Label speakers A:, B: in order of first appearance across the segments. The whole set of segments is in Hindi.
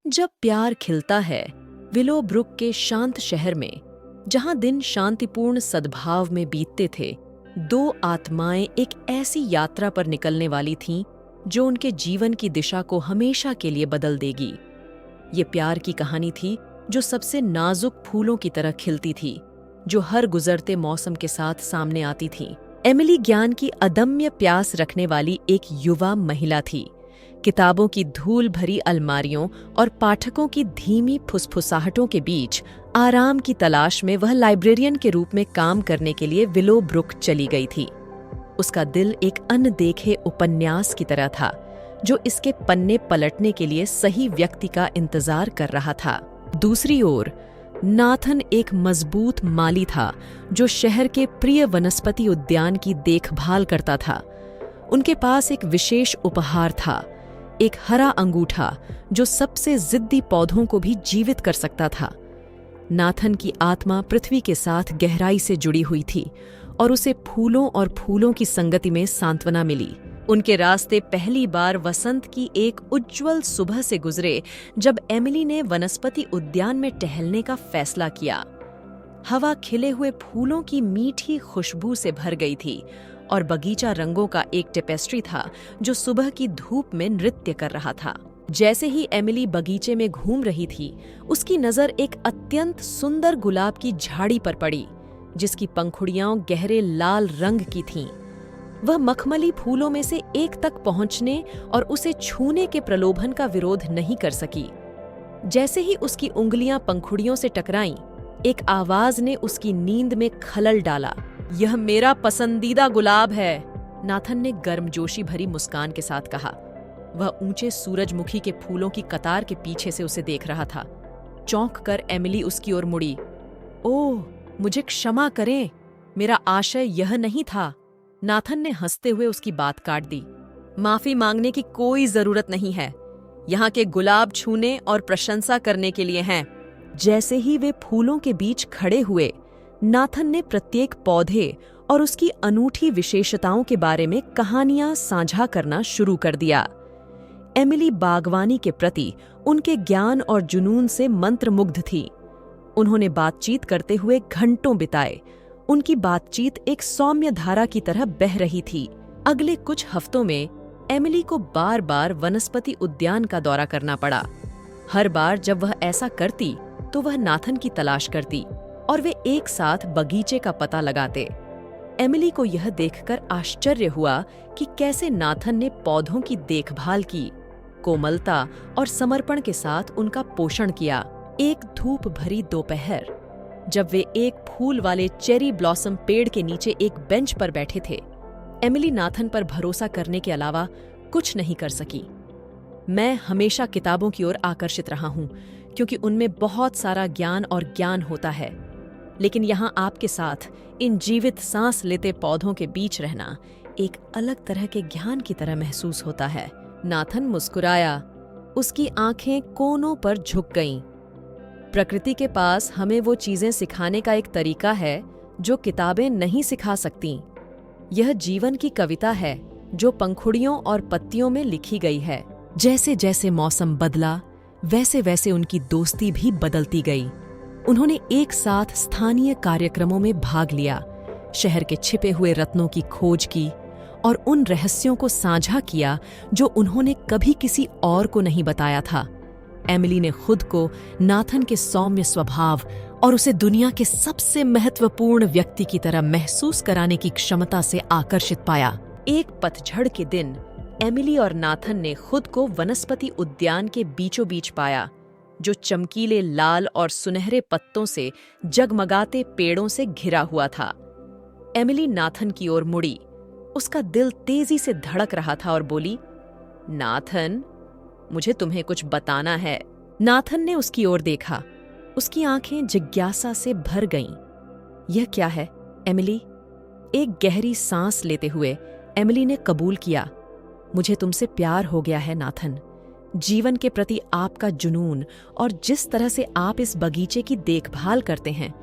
A: जब प्यार खिलता है विलो ब्रुक के शांत शहर में, जहां दिन शांतिपूर्ण सद्भाव में बीतते थे, दो आत्माएं एक ऐसी यात्रा पर निकलने वाली थीं जो उनके जीवन की दिशा को हमेशा के लिए बदल देगी। ये प्यार की कहानी थी जो सबसे नाजुक फूलों की तरह खिलती थी, जो हर गुजरते मौसम के साथ सामने आती थी। एमिली ज्ञान की अदम्य प्यास रखने वाली एक युवा महिला थी। किताबों की धूल भरी अलमारियों और पाठकों की धीमी फुसफुसाहटों के बीच आराम की तलाश में वह लाइब्रेरियन के रूप में काम करने के लिए विलो ब्रुक चली गई थी। उसका दिल एक अनदेखे उपन्यास की तरह था, जो इसके पन्ने पलटने के लिए सही व्यक्ति का इंतजार कर रहा था। दूसरी ओर नाथन एक मजबूत माली था, जो शहर के प्रिय वनस्पति उद्यान की देखभाल करता था। उनके पास एक विशेष उपहार था, एक हरा अंगूठा जो सबसे जिद्दी पौधों को भी जीवित कर सकता था। नाथन की आत्मा पृथ्वी के साथ गहराई से जुड़ी हुई थी और उसे फूलों और फूलों की संगति में सांत्वना मिली। उनके रास्ते पहली बार वसंत की एक उज्ज्वल सुबह से गुजरे, जब एमिली ने वनस्पति उद्यान में टहलने का फैसला किया। हवा खिले हुए फूलों की मीठी खुशबू से भर गई थी और बगीचा रंगों का एक टेपेस्ट्री था जो सुबह की धूप में नृत्य कर रहा था। जैसे ही एमिली बगीचे में घूम रही थी, उसकी नजर एक अत्यंत सुंदर गुलाब की झाड़ी पर पड़ी, जिसकी पंखुड़ियां गहरे लाल रंग की थीं। वह मखमली फूलों में से एक तक पहुंचने और उसे छूने के प्रलोभन का विरोध नहीं कर सकी। जैसे ही उसकी उंगलियां पंखुड़ियों से टकराईं, एक आवाज ने उसकी नींद में खलल डाला। यह मेरा पसंदीदा गुलाब है, नाथन ने गर्मजोशी भरी मुस्कान के साथ कहा। वह ऊंचे सूरजमुखी के फूलों की कतार के पीछे से उसे देख रहा था। चौंक कर एमिली उसकी ओर मुड़ी। ओह, मुझे क्षमा करें, मेरा आशय यह नहीं था। नाथन ने हंसते हुए उसकी बात काट दी। माफी मांगने की कोई जरूरत नहीं है, यहाँ के गुलाब छूने और प्रशंसा करने के लिए हैं। जैसे ही वे फूलों के बीच खड़े हुए, नाथन ने प्रत्येक पौधे और उसकी अनूठी विशेषताओं के बारे में कहानियां साझा करना शुरू कर दिया। एमिली बागवानी के प्रति उनके ज्ञान और जुनून से मंत्रमुग्ध थी। उन्होंने बातचीत करते हुए घंटों बिताए। उनकी बातचीत एक सौम्य धारा की तरह बह रही थी। अगले कुछ हफ्तों में एमिली को बार बार वनस्पति उद्यान का दौरा करना पड़ा। हर बार जब वह ऐसा करती तो वह नाथन की तलाश करती और वे एक साथ बगीचे का पता लगाते। एमिली को यह देखकर आश्चर्य हुआ कि कैसे नाथन ने पौधों की देखभाल की, कोमलता और समर्पण के साथ उनका पोषण किया। एक धूप भरी दोपहर, जब वे एक फूल वाले चेरी ब्लॉसम पेड़ के नीचे एक बेंच पर बैठे थे, एमिली नाथन पर भरोसा करने के अलावा कुछ नहीं कर सकी। मैं हमेशा किताबों की ओर आकर्षित रहा हूं, क्योंकि उनमें बहुत सारा ज्ञान और ज्ञान होता है, लेकिन यहाँ आपके साथ इन जीवित सांस लेते पौधों के बीच रहना एक अलग तरह के ज्ञान की तरह महसूस होता है। नाथन मुस्कुराया। उसकी आंखें कोनों पर झुक गईं। प्रकृति के पास हमें वो चीजें सिखाने का एक तरीका है जो किताबें नहीं सिखा सकती। यह जीवन की कविता है जो पंखुड़ियों और पत्तियों में लिखी गई है। जैसे जैसे मौसम बदला, वैसे वैसे उनकी दोस्ती भी बदलती गई। उन्होंने एक साथ स्थानीय कार्यक्रमों में भाग लिया, शहर के छिपे हुए रत्नों की खोज की और उन रहस्यों को साझा किया जो उन्होंने कभी किसी और को नहीं बताया था। एमिली ने खुद को नाथन के सौम्य स्वभाव और उसे दुनिया के सबसे महत्वपूर्ण व्यक्ति की तरह महसूस कराने की क्षमता से आकर्षित पाया। एक पतझड़ के दिन एमिली और नाथन ने खुद को वनस्पति उद्यान के बीचों बीच पाया, जो चमकीले लाल और सुनहरे पत्तों से जगमगाते पेड़ों से घिरा हुआ था। एमिली नाथन की ओर मुड़ी। उसका दिल तेजी से धड़क रहा था और बोली, नाथन, मुझे तुम्हें कुछ बताना है। नाथन ने उसकी ओर देखा। उसकी आंखें जिज्ञासा से भर गईं। यह क्या है, एमिली? एक गहरी सांस लेते हुए एमिली ने कबूल किया, मुझे तुमसे प्यार हो गया है नाथन। जीवन के प्रति आपका जुनून और जिस तरह से आप इस बगीचे की देखभाल करते हैं,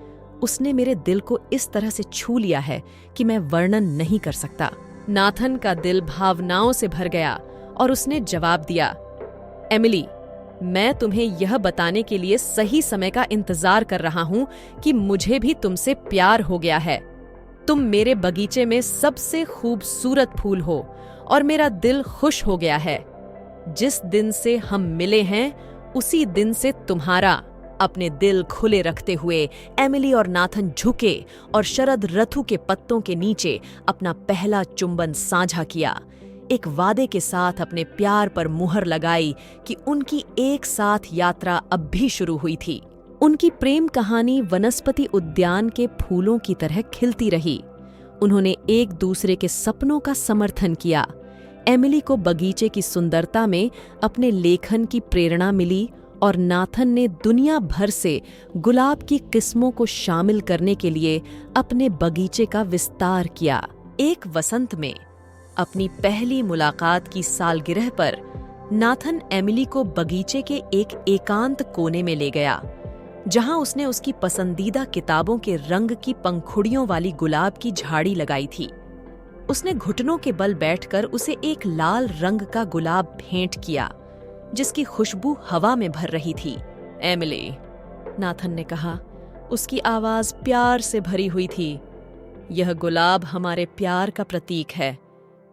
A: उसने मेरे दिल को इस तरह से छू लिया है कि मैं वर्णन नहीं कर सकता। नाथन का दिल भावनाओं से भर गया और उसने जवाब दिया, एमिली, मैं तुम्हें यह बताने के लिए सही समय का इंतजार कर रहा हूं कि मुझे भी तुमसे प्यार हो गया है। तुम मेरे बगीचे में सबसे खूबसूरत फूल हो और मेरा दिल खुश हो गया है। जिस दिन से हम मिले हैं उसी दिन से तुम्हारा। अपने दिल खुले रखते हुए एमिली और नाथन झुके और शरद ऋतु के पत्तों के नीचे अपना पहला चुंबन साझा किया, एक वादे के साथ अपने प्यार पर मुहर लगाई कि उनकी एक साथ यात्रा अब भी शुरू हुई थी। उनकी प्रेम कहानी वनस्पति उद्यान के फूलों की तरह खिलती रही। उन्होंने एक दूसरे के सपनों का समर्थन किया। एमिली को बगीचे की सुंदरता में अपने लेखन की प्रेरणा मिली और नाथन ने दुनिया भर से गुलाब की किस्मों को शामिल करने के लिए अपने बगीचे का विस्तार किया। एक वसंत में अपनी पहली मुलाकात की सालगिरह पर नाथन एमिली को बगीचे के एक एकांत कोने में ले गया, जहां उसने उसकी पसंदीदा किताबों के रंग की पंखुड़ियों वाली गुलाब की झाड़ी लगाई थी। उसने घुटनों के बल बैठकर उसे एक लाल रंग का गुलाब भेंट किया, जिसकी खुशबू हवा में भर रही थी। एमिली, नाथन ने कहा, उसकी आवाज प्यार से भरी हुई थी। यह गुलाब हमारे प्यार का प्रतीक है,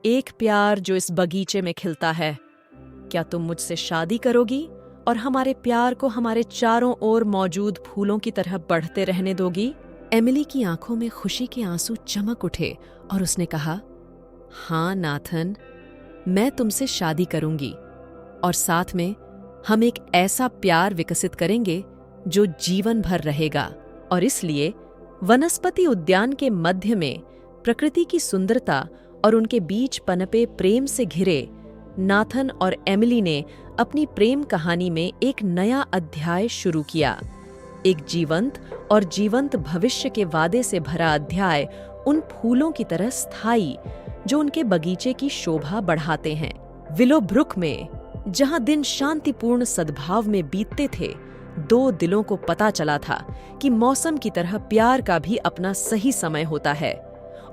A: एक प्यार जो इस बगीचे में खिलता है। क्या तुम मुझसे शादी करोगी और हमारे प्यार को हमारे चारों ओर मौजूद फूलों की तरह बढ़ते रहने दोगी? एमिली की आंखों में खुशी के आंसू चमक उठे और उसने कहा, हाँ नाथन, मैं तुमसे शादी करूंगी और साथ में हम एक ऐसा प्यार विकसित करेंगे जो जीवन भर रहेगा। और इसलिए वनस्पति उद्यान के मध्य में प्रकृति की सुंदरता और उनके बीच पनपे प्रेम से घिरे नाथन और एमिली ने अपनी प्रेम कहानी में एक नया अध्याय शुरू किया। एक जीवंत और जीवंत भविष्य के वादे से भरा अध्याय, उन फूलों की तरह स्थायी जो उनके बगीचे की शोभा बढ़ाते हैं। विलो ब्रुक में जहां दिन शांतिपूर्ण सद्भाव में बीतते थे, दो दिलों को पता चला था कि मौसम की तरह प्यार का भी अपना सही समय होता है।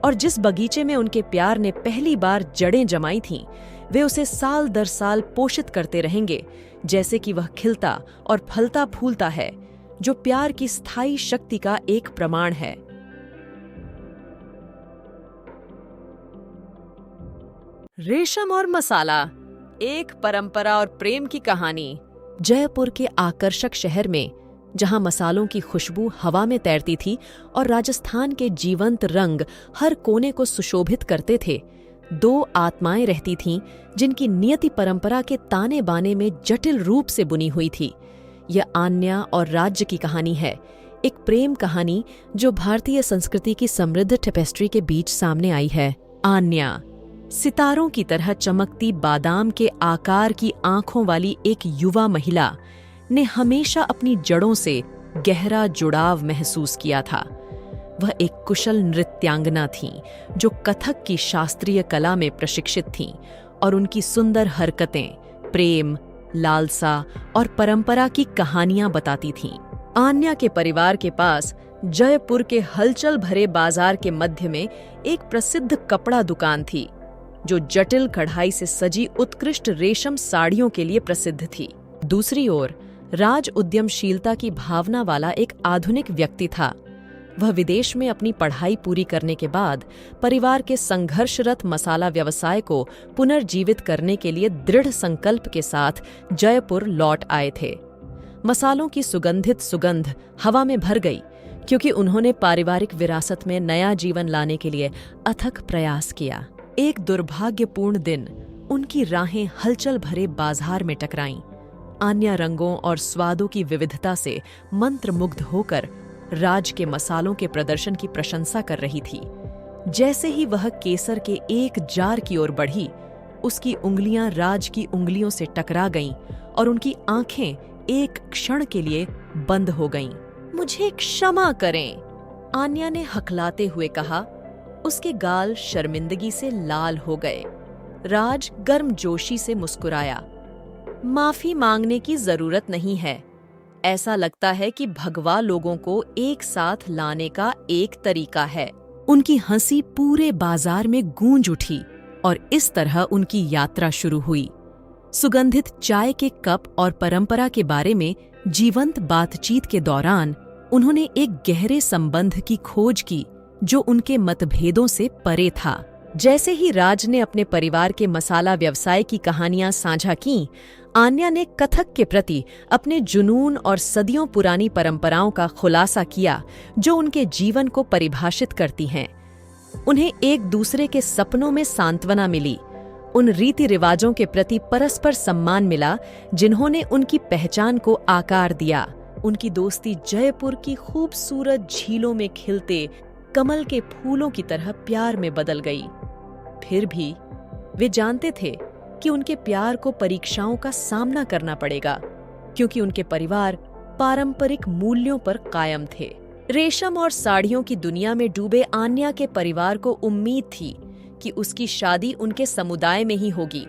A: और जिस बगीचे में उनके प्यार ने पहली बार जड़ें जमाई थीं, वे उसे साल दर साल पोषित करते रहेंगे, जैसे कि वह खिलता और फलता फूलता है, जो प्यार की स्थायी शक्ति का एक प्रमाण है। रेशम और मसाला, एक परंपरा और प्रेम की कहानी। जयपुर के आकर्षक शहर में, जहां मसालों की खुशबू हवा में तैरती थी और राजस्थान के जीवंत रंग हर कोने को सुशोभित करते थे, दो आत्माएं रहती थीं जिनकी नियति परंपरा के ताने बाने में जटिल रूप से बुनी हुई थी। यह आन्या और राज्य की कहानी है, एक प्रेम कहानी जो भारतीय संस्कृति की समृद्ध टेपेस्ट्री के बीच सामने आई है। आन्या सितारों की तरह चमकती बादाम के आकार की आंखों वाली एक युवा महिला ने हमेशा अपनी जड़ों से गहरा जुड़ाव महसूस किया था। वह एक कुशल नृत्यांगना थीं जो कथक की शास्त्रीय कला में प्रशिक्षित थीं, और उनकी सुंदर हरकतें प्रेम, लालसा और परंपरा की कहानियां बताती थीं। आन्या के परिवार के पास जयपुर के हलचल भरे बाजार के मध्य में एक प्रसिद्ध कपड़ा दुकान थी, जो जटिल कढ़ाई से सजी उत्कृष्ट रेशम साड़ियों के लिए प्रसिद्ध थी। दूसरी ओर राज उद्यमशीलता की भावना वाला एक आधुनिक व्यक्ति था। वह विदेश में अपनी पढ़ाई पूरी करने के बाद परिवार के संघर्षरत मसाला व्यवसाय को पुनर्जीवित करने के लिए दृढ़ संकल्प के साथ जयपुर लौट आए थे। मसालों की सुगंधित सुगंध हवा में भर गई, क्योंकि उन्होंने पारिवारिक विरासत में नया जीवन लाने के लिए अथक प्रयास किया। एक दुर्भाग्यपूर्ण दिन उनकी राहें हलचल भरे बाजार में टकराईं। आन्या रंगों और स्वादों की विविधता से मंत्रमुग्ध होकर राज के मसालों के प्रदर्शन की प्रशंसा कर रही थी। जैसे ही वह केसर के एक जार की ओर बढ़ी, उसकी उंगलियां राज की उंगलियों से टकरा गईं और उनकी आंखें एक क्षण के लिए बंद हो गईं। मुझे क्षमा करें, आन्या ने हकलाते हुए कहा। उसके गाल शर्मिंदगी से लाल हो गए। राज गर्मजोशी से मुस्कुराया। माफी मांगने की जरूरत नहीं है। ऐसा लगता है कि भगवा लोगों को एक साथ लाने का एक तरीका है। उनकी हंसी पूरे बाजार में गूंज उठी और इस तरह उनकी यात्रा शुरू हुई। सुगंधित चाय के कप और परंपरा के बारे में जीवंत बातचीत के दौरान उन्होंने एक गहरे संबंध की खोज की जो उनके मतभेदों से परे था। जैसे ही राज ने अपने परिवार के मसाला व्यवसाय की कहानियां साझा कीं, आन्या ने कथक के प्रति अपने जुनून और सदियों पुरानी परंपराओं का खुलासा किया जो उनके जीवन को परिभाषित करती हैं। उन्हें एक दूसरे के सपनों में सांत्वना मिली, उन रीति रिवाजों के प्रति परस्पर सम्मान मिला जिन्होंने उनकी पहचान को आकार दिया। उनकी दोस्ती जयपुर की खूबसूरत झीलों में खिलते कमल के फूलों की तरह प्यार में बदल गई। फिर भी वे जानते थे कि उनके प्यार को परीक्षाओं का सामना करना पड़ेगा, क्योंकि उनके परिवार पारंपरिक मूल्यों पर कायम थे। रेशम और साड़ियों की दुनिया में डूबे आन्या के परिवार को उम्मीद थी कि उसकी शादी उनके समुदाय में ही होगी,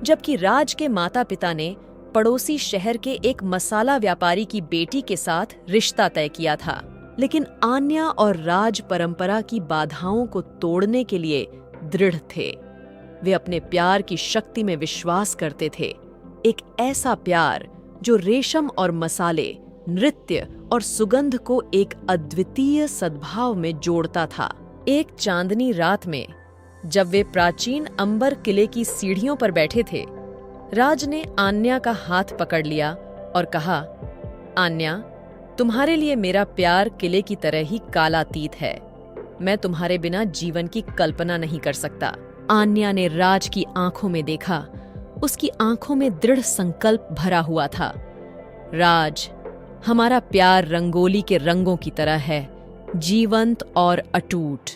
A: जबकि राज के माता-पिता ने पड़ोसी शहर के एक मसाला व्यापारी की बेटी के साथ रिश्ता तय किया था। लेकिन आन्या और राज परंपरा की बाधाओं को तोड़ने के लिए दृढ़ थे। वे अपने प्यार की शक्ति में विश्वास करते थे, एक ऐसा प्यार जो रेशम और मसाले, नृत्य और सुगंध को एक अद्वितीय सद्भाव में जोड़ता था। एक चांदनी रात में जब वे प्राचीन अंबर किले की सीढ़ियों पर बैठे थे, राज ने आन्या का हाथ पकड़ लिया और कहा, आन्या, तुम्हारे लिए मेरा प्यार किले की तरह ही कालातीत है। मैं तुम्हारे बिना जीवन की कल्पना नहीं कर सकता। आन्या ने राज की आंखों में देखा। उसकी आंखों में दृढ़ संकल्प भरा हुआ था। राज, हमारा प्यार रंगोली के रंगों की तरह है, जीवंत और अटूट।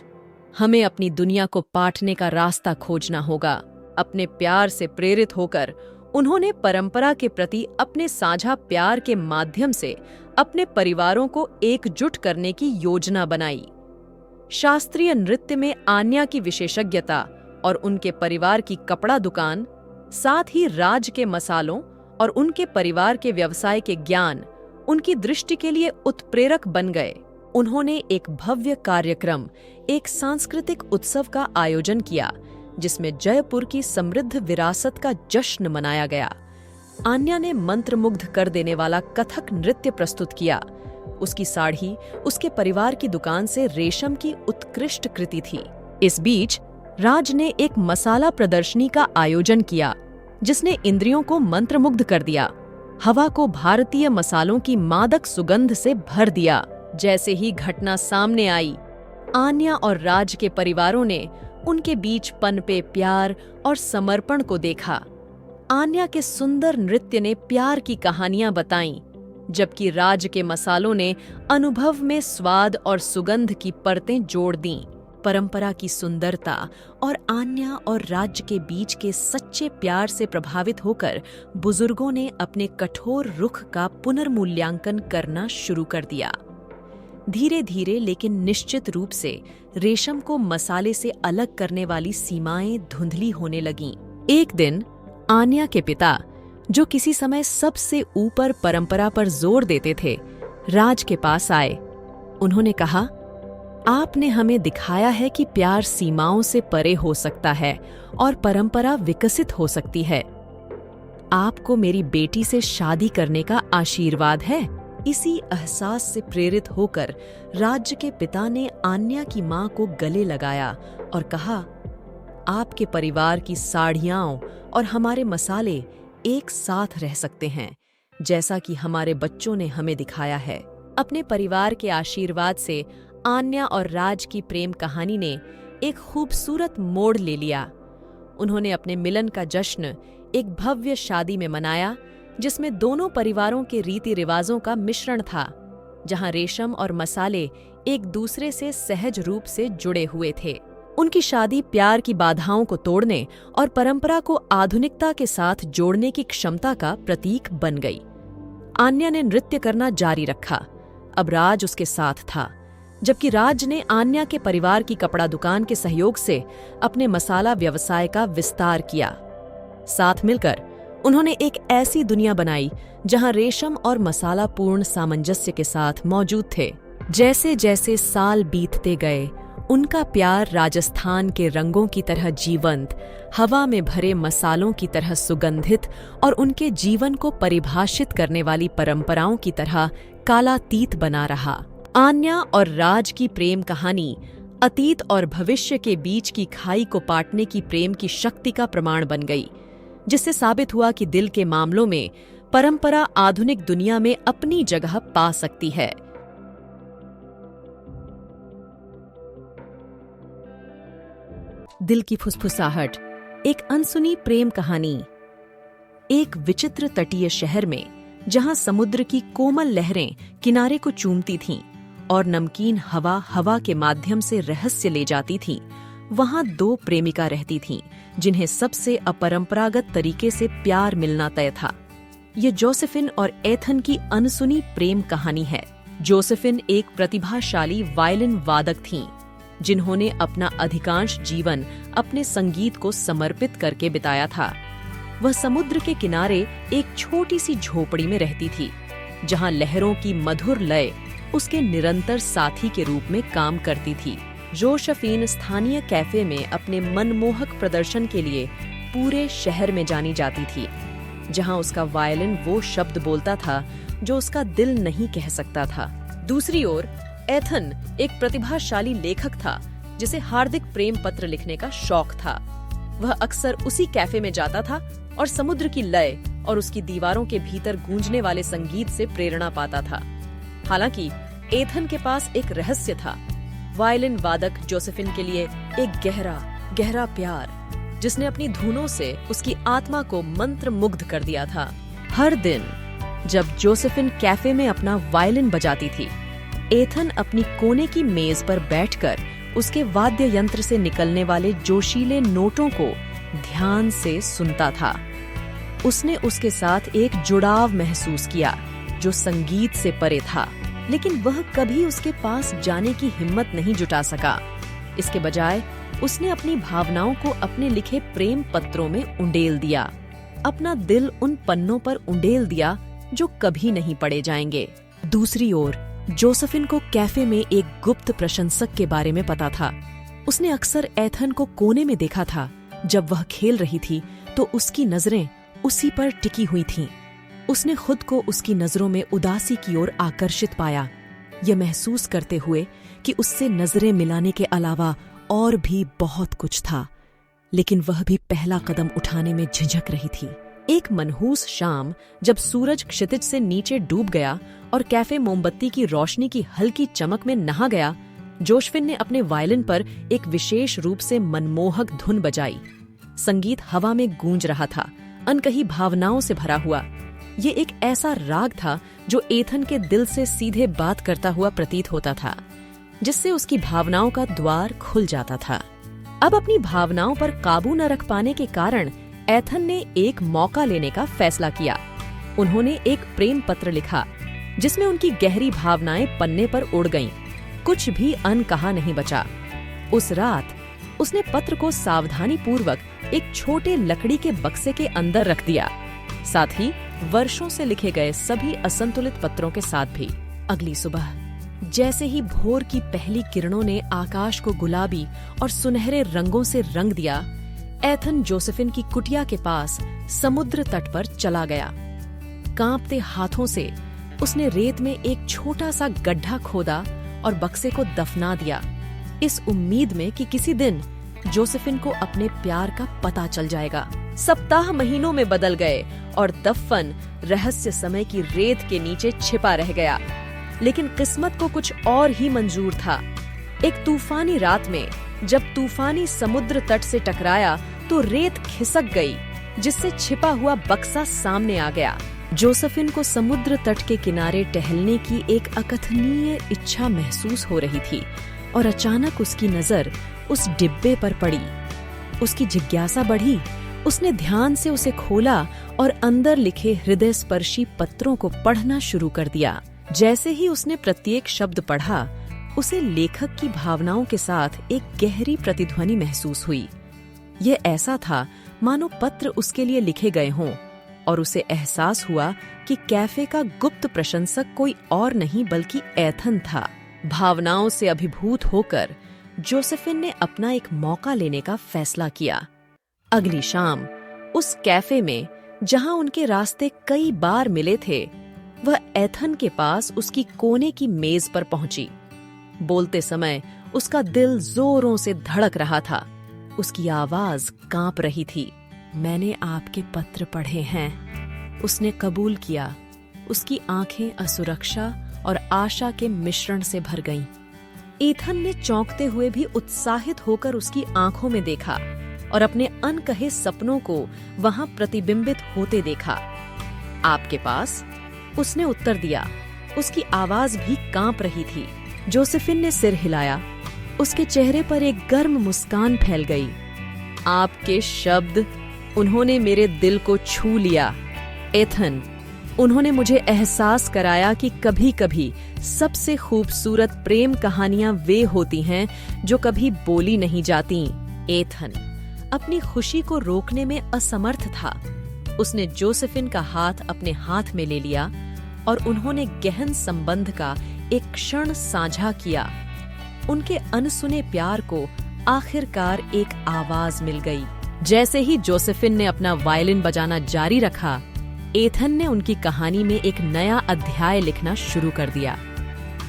A: हमें अपनी दुनिया को पाटने का रास्ता खोजना होगा। अपने प्यार से प्रेरित होकर उन्होंने परंपरा के प्रति अपने साझा प्यार के माध्यम से अपने परिवारों को एकजुट करने की योजना बनाई। शास्त्रीय नृत्य में आन्या की विशेषज्ञता और उनके परिवार की कपड़ा दुकान, साथ ही राज के मसालों और उनके परिवार के व्यवसाय के ज्ञान उनकी दृष्टि के लिए उत्प्रेरक बन गए। उन्होंने एक भव्य कार्यक्रम, एक सांस्कृतिक उत्सव का आयोजन किया जिसमें जयपुर की समृद्ध विरासत का जश्न मनाया गया। आन्या ने मंत्रमुग्ध कर देने वाला कथक नृत्य प्रस्तुत किया। उसकी साड़ी उसके परिवार की दुकान से रेशम की उत्कृष्ट कृति थी। इस बीच राज ने एक मसाला प्रदर्शनी का आयोजन किया जिसने इंद्रियों को मंत्रमुग्ध कर दिया। हवा को भारतीय मसालों की मादक सुगंध से भर दिया। जैसे ही घटना सामने आई, आन्या और राज के परिवारों ने उनके बीच पनपे प्यार और समर्पण को देखा। आन्या के सुंदर नृत्य ने प्यार की कहानियां बताईं, जबकि राज के मसालों ने अनुभव में स्वाद और सुगंध की परतें जोड़ दीं। परंपरा की सुंदरता और आन्या और राज के बीच के सच्चे प्यार से प्रभावित होकर बुजुर्गों ने अपने कठोर रुख का पुनर्मूल्यांकन करना शुरू कर दिया। धीरे धीरे लेकिन निश्चित रूप से रेशम को मसाले से अलग करने वाली सीमाएं धुंधली होने लगीं। एक दिन आन्या के पिता, जो किसी समय सबसे ऊपर परंपरा पर जोर देते थे, राज के पास आए। उन्होंने कहा, आपने हमें दिखाया है कि प्यार सीमाओं से परे हो सकता है और परंपरा विकसित हो सकती है। आपको मेरी बेटी से शादी करने का आशीर्वाद है। इसी एहसास से प्रेरित होकर राज्य के पिता ने आन्या की मां को गले लगाया और कहा, आपके परिवार की साड़ियां और हमारे मसाले एक साथ रह सकते हैं, जैसा कि हमारे बच्चों ने हमें दिखाया है। अपने परिवार के आशीर्वाद से आन्या और राज की प्रेम कहानी ने एक खूबसूरत मोड़ ले लिया। उन्होंने अपने मिलन का जश्न एक भव्य शादी में मनाया, जिसमें दोनों परिवारों के रीति रिवाजों का मिश्रण था, जहां रेशम और मसाले एक दूसरे से सहज रूप से जुड़े हुए थे। उनकी शादी प्यार की बाधाओं को तोड़ने और परंपरा को आधुनिकता के साथ जोड़ने की क्षमता का प्रतीक बन गई। आन्या ने नृत्य करना जारी रखा। अब राज उसके साथ था, जबकि राज ने आन्या के परिवार की कपड़ा दुकान के सहयोग से अपने मसाला व्यवसाय का विस्तार किया। साथ मिलकर उन्होंने एक ऐसी दुनिया बनाई जहां रेशम और मसाला पूर्ण सामंजस्य के साथ मौजूद थे। जैसे जैसे साल बीतते गए उनका प्यार राजस्थान के रंगों की तरह जीवंत, हवा में भरे मसालों की तरह सुगंधित और उनके जीवन को परिभाषित करने वाली परंपराओं की तरह कालातीत बना रहा। आन्या और राज की प्रेम कहानी अतीत और भविष्य के बीच की खाई को पाटने की प्रेम की शक्ति का प्रमाण बन गई, जिससे साबित हुआ कि दिल के मामलों में परंपरा आधुनिक दुनिया में अपनी जगह पा सकती है। दिल की फुसफुसाहट, एक अनसुनी प्रेम कहानी। एक विचित्र तटीय शहर में, जहां समुद्र की कोमल लहरें किनारे को चूमती थीं और नमकीन हवा हवा के माध्यम से रहस्य ले जाती थी, वहां दो प्रेमिका रहती थीं, जिन्हें सबसे अपरंपरागत तरीके से प्यार मिलना तय था। ये जोसेफिन और एथन की अनसुनी प्रेम कहानी है। जोसेफिन एक प्रतिभाशाली वायलिन वादक थीं, जिन्होंने अपना अधिकांश जीवन अपने संगीत को समर्पित करके बिताया था। वह समुद्र के किनारे एक छोटी सी झोपड़ी में रहती थी, जहां लहरों की मधुर लय उसके निरंतर साथी के रूप में काम करती थी। जोसेफिन स्थानीय कैफे में अपने मनमोहक प्रदर्शन के लिए पूरे शहर में जानी जाती थी, जहां उसका वायलिन वो शब्द बोलता था जो उसका दिल नहीं कह सकता था। दूसरी ओर एथन एक प्रतिभाशाली लेखक था, जिसे हार्दिक प्रेम पत्र लिखने का शौक था। वह अक्सर उसी कैफे में जाता था और समुद्र की लय और उसकी दीवारों के भीतर गूंजने वाले संगीत से प्रेरणा पाता था। हालांकि एथन के पास एक रहस्य था, वायलिन वादक जोसेफिन के लिए एक गहरा गहरा प्यार, जिसने अपनी धुनों से उसकी आत्मा को मंत्रमुग्ध कर दिया था। हर दिन जब जोसेफिन कैफे में अपना वायलिन बजाती थी, एथन अपनी कोने की मेज पर बैठकर उसके वाद्य यंत्र से निकलने वाले जोशीले नोटों को ध्यान से सुनता था। उसने उसके साथ एक जुड़ाव महसूस किया जो संगीत से परे था, लेकिन वह कभी उसके पास जाने की हिम्मत नहीं जुटा सका। इसके बजाय उसने अपनी भावनाओं को अपने लिखे प्रेम पत्रों में उंडेल दिया, अपना दिल उन पन्नों पर उंडेल दिया जो कभी नहीं पढ़े जाएंगे। दूसरी ओर जोसेफिन को कैफे में एक गुप्त प्रशंसक के बारे में पता था। उसने अक्सर एथन को कोने में देखा था। जब वह खेल रही थी तो उसकी नजरें उसी पर टिकी हुई थीं। उसने खुद को उसकी नजरों में उदासी की ओर आकर्षित पाया, यह महसूस करते हुए कि उससे नजरें मिलाने के अलावा और भी बहुत कुछ था, लेकिन वह भी पहला कदम उठाने में झिझक रही थी। एक मनहूस शाम, जब सूरज क्षितिज से नीचे डूब गया और कैफे मोमबत्ती की रोशनी की हल्की चमक में नहा गया, जोसेफिन ने अपने वायलिन पर एक विशेष रूप से मनमोहक धुन बजाई। संगीत हवा में गूंज रहा था, अनकही भावनाओं से भरा हुआ। ये एक ऐसा राग था जो एथन के दिल से सीधे बात करता हुआ प्रतीत होता था, जिससे उसकी भावनाओं का द्वार खुल जाता था। अब अपनी भावनाओं पर काबू न रख पाने के कारण एथन ने एक मौका लेने का फैसला किया। उन्होंने एक प्रेम पत्र लिखा, जिसमें उनकी गहरी भावनाएं पन्ने पर उड़ गईं। कुछ भी अनकहा नहीं बचा। उस रात उसने पत्र को सावधानी पूर्वक एक छोटे लकड़ी के बक्से के अंदर रख दिया, साथ ही वर्षों से लिखे गए सभी असंतुलित पत्रों के साथ भी। अगली सुबह जैसे ही भोर की पहली किरणों ने आकाश को गुलाबी और सुनहरे रंगों से रंग दिया, एथन जोसेफिन की कुटिया के पास समुद्र तट पर चला गया। कांपते हाथों से उसने रेत में एक छोटा सा गड्ढा खोदा और बक्से को दफना दिया, इस उम्मीद में कि किसी दिन जोसेफिन को अपने प्यार का पता चल जाएगा। सप्ताह महीनों में बदल गए और दफन रहस्य समय की रेत के नीचे छिपा रह गया। लेकिन किस्मत को कुछ और ही मंजूर था। एक तूफानी रात में जब तूफानी समुद्र तट से टकराया तो रेत खिसक गई, जिससे छिपा हुआ बक्सा सामने आ गया। जोसेफिन को समुद्र तट के किनारे टहलने की एक अकथनीय इच्छा महसूस हो रही थी और अचानक उसकी नजर उस डिब्बे पर पड़ी। उसकी जिज्ञासा बढ़ी। उसने ध्यान से उसे खोला और अंदर लिखे हृदय स्पर्शी पत्रों को पढ़ना शुरू कर दिया। जैसे ही उसने प्रत्येक शब्द पढ़ा, उसे लेखक की भावनाओं के साथ एक गहरी प्रतिध्वनि महसूस हुई। यह ऐसा था मानो पत्र उसके लिए लिखे गए हों, और उसे एहसास हुआ कि कैफे का गुप्त प्रशंसक कोई और नहीं बल्कि एथन था। भावनाओं से अभिभूत होकर जोसेफिन ने अपना एक मौका लेने का फैसला किया। अगली शाम उस कैफे में जहां उनके रास्ते कई बार मिले थे, वह एथन के पास उसकी कोने की मेज पर पहुंची। बोलते समय उसका दिल जोरों से धड़क रहा था। उसकी आवाज कांप रही थी। मैंने आपके पत्र पढ़े हैं, उसने कबूल किया। उसकी आंखें असुरक्षा और आशा के मिश्रण से भर गईं। एथन ने चौंकते हुए भी उत्साहित होकर उसकी आंखों में देखा और अपने अनकहे सपनों को वहां प्रतिबिंबित होते देखा। आपके पास, उसने उत्तर दिया। उसकी आवाज भी कांप रही थी। जोसेफिन ने सिर हिलाया। उसके चेहरे पर एक गर्म मुस्कान फैल गई। आपके शब्द, उन्होंने मेरे दिल को छू लिया। एथन, उन्होंने मुझे एहसास कराया कि कभी-कभी सबसे खूबसूरत प्रेम कहानियां वे होती हैं जो कभी बोली नहीं जाती। एथन अपनी खुशी को रोकने में असमर्थ था। उसने जोसेफिन का हाथ अपने हाथ में ले लिया और उन्होंने गहन संबंध का एक क्षण साझा किया। उनके अनसुने प्यार को आखिरकार एक आवाज मिल गई। जैसे ही जोसेफिन ने अपना वायलिन बजाना जारी रखा, एथन ने उनकी कहानी में एक नया अध्याय लिखना शुरू कर दिया।